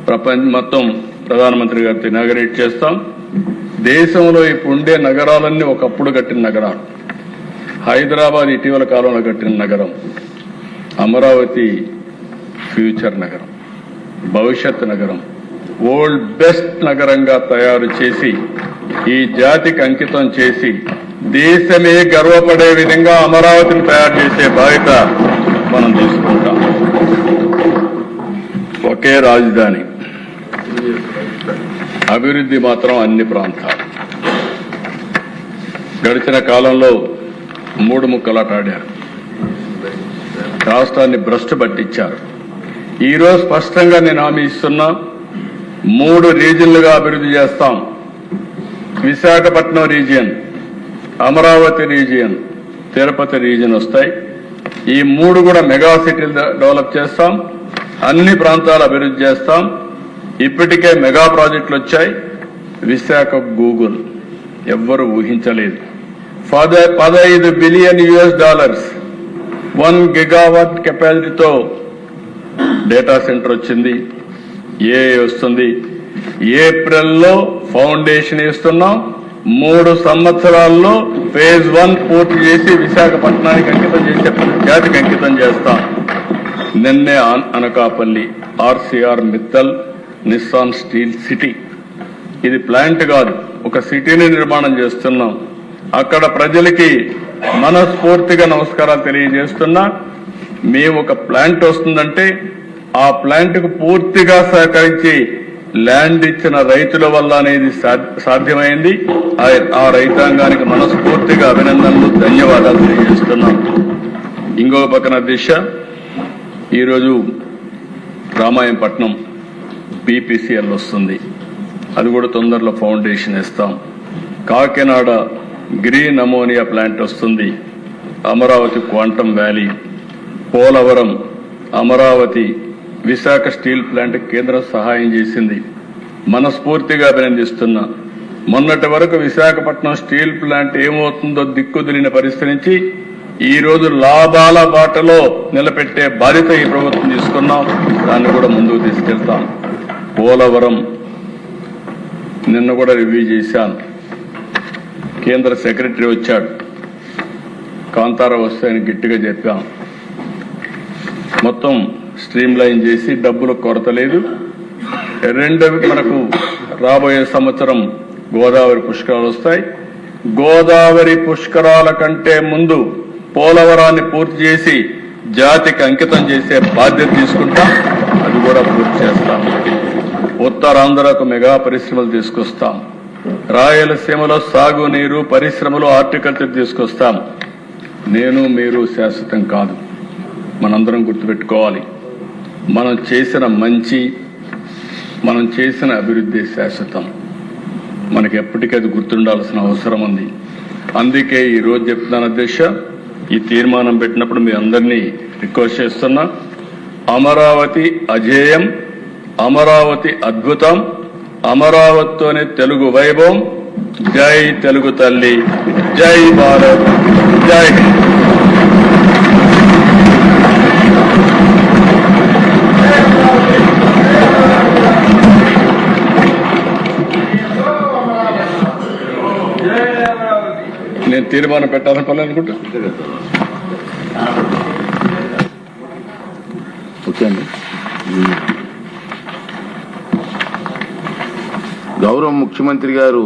ప్రపంచం మొత్తం ప్రధానమంత్రి గారితో ఇనాగరేట్ చేస్తాం. దేశంలో ఇప్పుడు ఉండే నగరాలన్నీ ఒకప్పుడు కట్టిన నగరాలు. హైదరాబాద్ ఇటీవల కాలంలో కట్టిన నగరం, అమరావతి ఫ్యూచర్ నగరం, భవిష్యత్ నగరం, వరల్డ్ బెస్ట్ నగరంగా తయారు చేసి ఈ జాతికి అంకితం చేసి దేశమే గర్వపడే విధంగా అమరావతిని తయారు చేసే బాధ్యత మనం తీసుకుంటాం. ఒకే రాజధాని, అభివృద్ధి మాత్రం అన్ని ప్రాంతాలు. గడిచిన కాలంలో మూడు ముక్కలాట ఆడారు, రాష్ట్రాన్ని భ్రష్టు పట్టించారు. ఈరోజు స్పష్టంగా నేను హామీ ఇస్తున్నా, 3 రీజియన్లుగా అభివృద్ధి చేస్తాం. Visakhapatnam region, Amaravati region, Tirupati region వస్తాయి. ఈ 3 కూడా మెగా సిటీలు డెవలప్ చేస్తాం. అన్ని ప్రాంతాలు అభివృద్ధి చేస్తాం. ఇప్పటికే మెగా ప్రాజెక్టులు వచ్చాయి. విశాఖ గూగుల్ ఎవ్వరూ ఊహించలేదు. $15 బిలియన్, 1 గిగావాట్ కెపాసిటీతో డేటా సెంటర్ వచ్చింది. ఏఐ వస్తుంది. ఏప్రిల్లో ఫౌండేషన్ ఇస్తున్నాం. 3 సంవత్సరాల్లో ఫేజ్ 1 పూర్తి చేసి విశాఖపట్నానికి అంకితం చేసే జాతికి అంకితం చేస్తాం. నిన్నే Anakapalli RCR Mittal Nissan steel city, ఇది ప్లాంట్ కాదు, ఒక సిటీని నిర్మాణం చేస్తున్నాం. అక్కడ ప్రజలకి మనస్ఫూర్తిగా నమస్కారాలు తెలియజేస్తున్నా. మేము ఒక ప్లాంట్ వస్తుందంటే ఆ ప్లాంట్ కు పూర్తిగా సహకరించి ల్యాండ్ ఇచ్చిన రైతుల వల్ల అనేది సాధ్యమైంది. ఆ రైతాంగానికి మనస్ఫూర్తిగా అభినందనలు, ధన్యవాదాలు తెలియజేస్తున్నాం. ఇంకొక పక్కన దిశ, ఈరోజు రామాయంపట్నం BPCL వస్తుంది, అది కూడా తొందరలో ఫౌండేషన్ ఇస్తాం. కాకినాడ గ్రీన్ అమోనియా ప్లాంట్ వస్తుంది. Amaravati quantum valley, Polavaram, Amaravati, Visakha steel plant కేంద్రం సహాయం చేసింది. మనస్ఫూర్తిగా అభినందిస్తున్నా. మొన్నటి వరకు విశాఖపట్నం స్టీల్ ప్లాంట్ ఏమవుతుందో దిక్కుదిలిన పరిస్థితి నుంచి ఈ రోజు లాభాల బాటలో నిలబెట్టే బాధ్యత ఈ ప్రభుత్వం తీసుకున్నాం. దాన్ని కూడా ముందుకు తీసుకెళ్తాం. పోలవరం నిన్న కూడా రివ్యూ చేశాను. కేంద్ర సెక్రటరీ వచ్చాడు, కాంతారా వస్తాయని గట్టిగా చెప్పాం. మొత్తం స్ట్రీమ్ లైన్ చేసి డబ్బులు కొరత లేదు. మనకు రాబోయే సంవత్సరం గోదావరి పుష్కరాలు వస్తాయి. గోదావరి పుష్కరాల కంటే ముందు పోలవరాన్ని పూర్తి చేసి జాతికి అంకితం చేసే బాధ్యత తీసుకుంటాం. అది కూడా పూర్తి చేస్తాం. ఉత్తరాంధ్రకు మెగా పరిశ్రమలు తీసుకొస్తాం. రాయలసీమలో సాగునీరు, పరిశ్రమలు, హార్టికల్చర్ తీసుకొస్తాం. నేను మీరు శాశ్వతం కాదు, మనందరం గుర్తుపెట్టుకోవాలి. మనం చేసిన మంచి, మనం చేసిన అభివృద్ధి శాశ్వతం. మనకి ఎప్పటికీ అది గుర్తుండాల్సిన అవసరం ఉంది. అందుకే ఈ రోజు చెప్తున్నాను అధ్యక్ష, ఈ తీర్మానం పెట్టినప్పుడు మీ అందరినీ రిక్వెస్ట్ చేస్తున్నా. అమరావతి అజేయం, అమరావతి అద్భుతం, అమరావతితోనే తెలుగు వైభవం. జై తెలుగు తల్లి, జై భారత్, జై హింద్. నేను తీర్మానం పెట్టాలని పని అనుకుంటా. ఓకే అండి. గౌరవ ముఖ్యమంత్రి గారు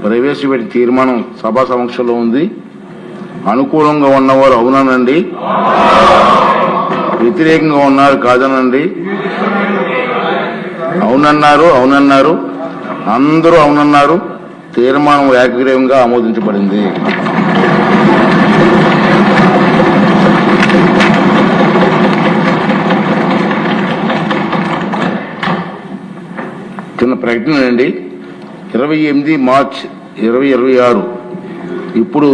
ప్రవేశపెట్టిన తీర్మానం సభా సమక్షంలో ఉంది. అనుకూలంగా ఉన్నవారు అవునానండి, వ్యతిరేకంగా ఉన్నారు కాదనండి. అవునన్నారు, అందరూ అవునన్నారు. తీర్మానం ఏకగ్రీవంగా ఆమోదించబడింది. చిన్న ప్రకటన అండి. 28 మార్చి 2026 ఇప్పుడు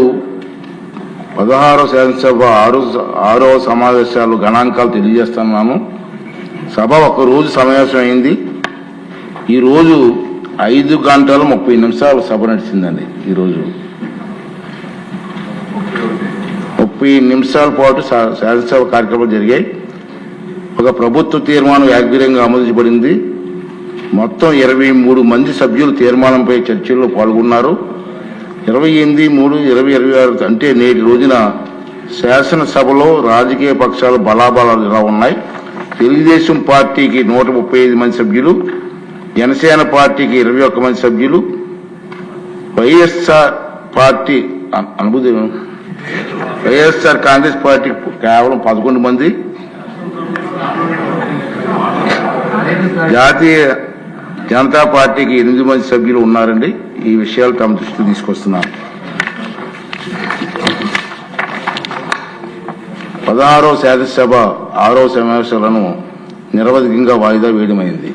16వ శాసనసభ 6వ సమావేశాలు గణాంకాలు తెలియజేస్తున్నాను. సభ ఒక రోజు సమావేశం అయింది. ఈరోజు 5 గంటల 30 నిమిషాలు సభ నడిచిందండి. ఈరోజు 30 నిమిషాల పాటు శాసనసభ కార్యక్రమాలు జరిగాయి. ఒక ప్రభుత్వ తీర్మానం ఏకగ్రీవంగా ఆమోదించబడింది. మొత్తం 23 మంది సభ్యులు తీర్మానంపై చర్చల్లో పాల్గొన్నారు. 28/3/2026 అంటే నేటి రోజున శాసనసభలో రాజకీయ పక్షాలు బలాబలాలు ఇలా ఉన్నాయి. తెలుగుదేశం పార్టీకి 135 మంది సభ్యులు, జనసేన పార్టీకి 21 మంది సభ్యులు, వైఎస్ఆర్ పార్టీ వైఎస్ఆర్ కాంగ్రెస్ పార్టీ కేవలం 11 మంది, జాతీయ జనతా పార్టీకి 8 మంది సభ్యులు ఉన్నారండి. ఈ విషయాలు తమ దృష్టికి తీసుకొస్తున్నారు. 16వ శాసనసభ 6వ సమావేశాలను నిరవధికంగా వాయిదా వేయడమైంది.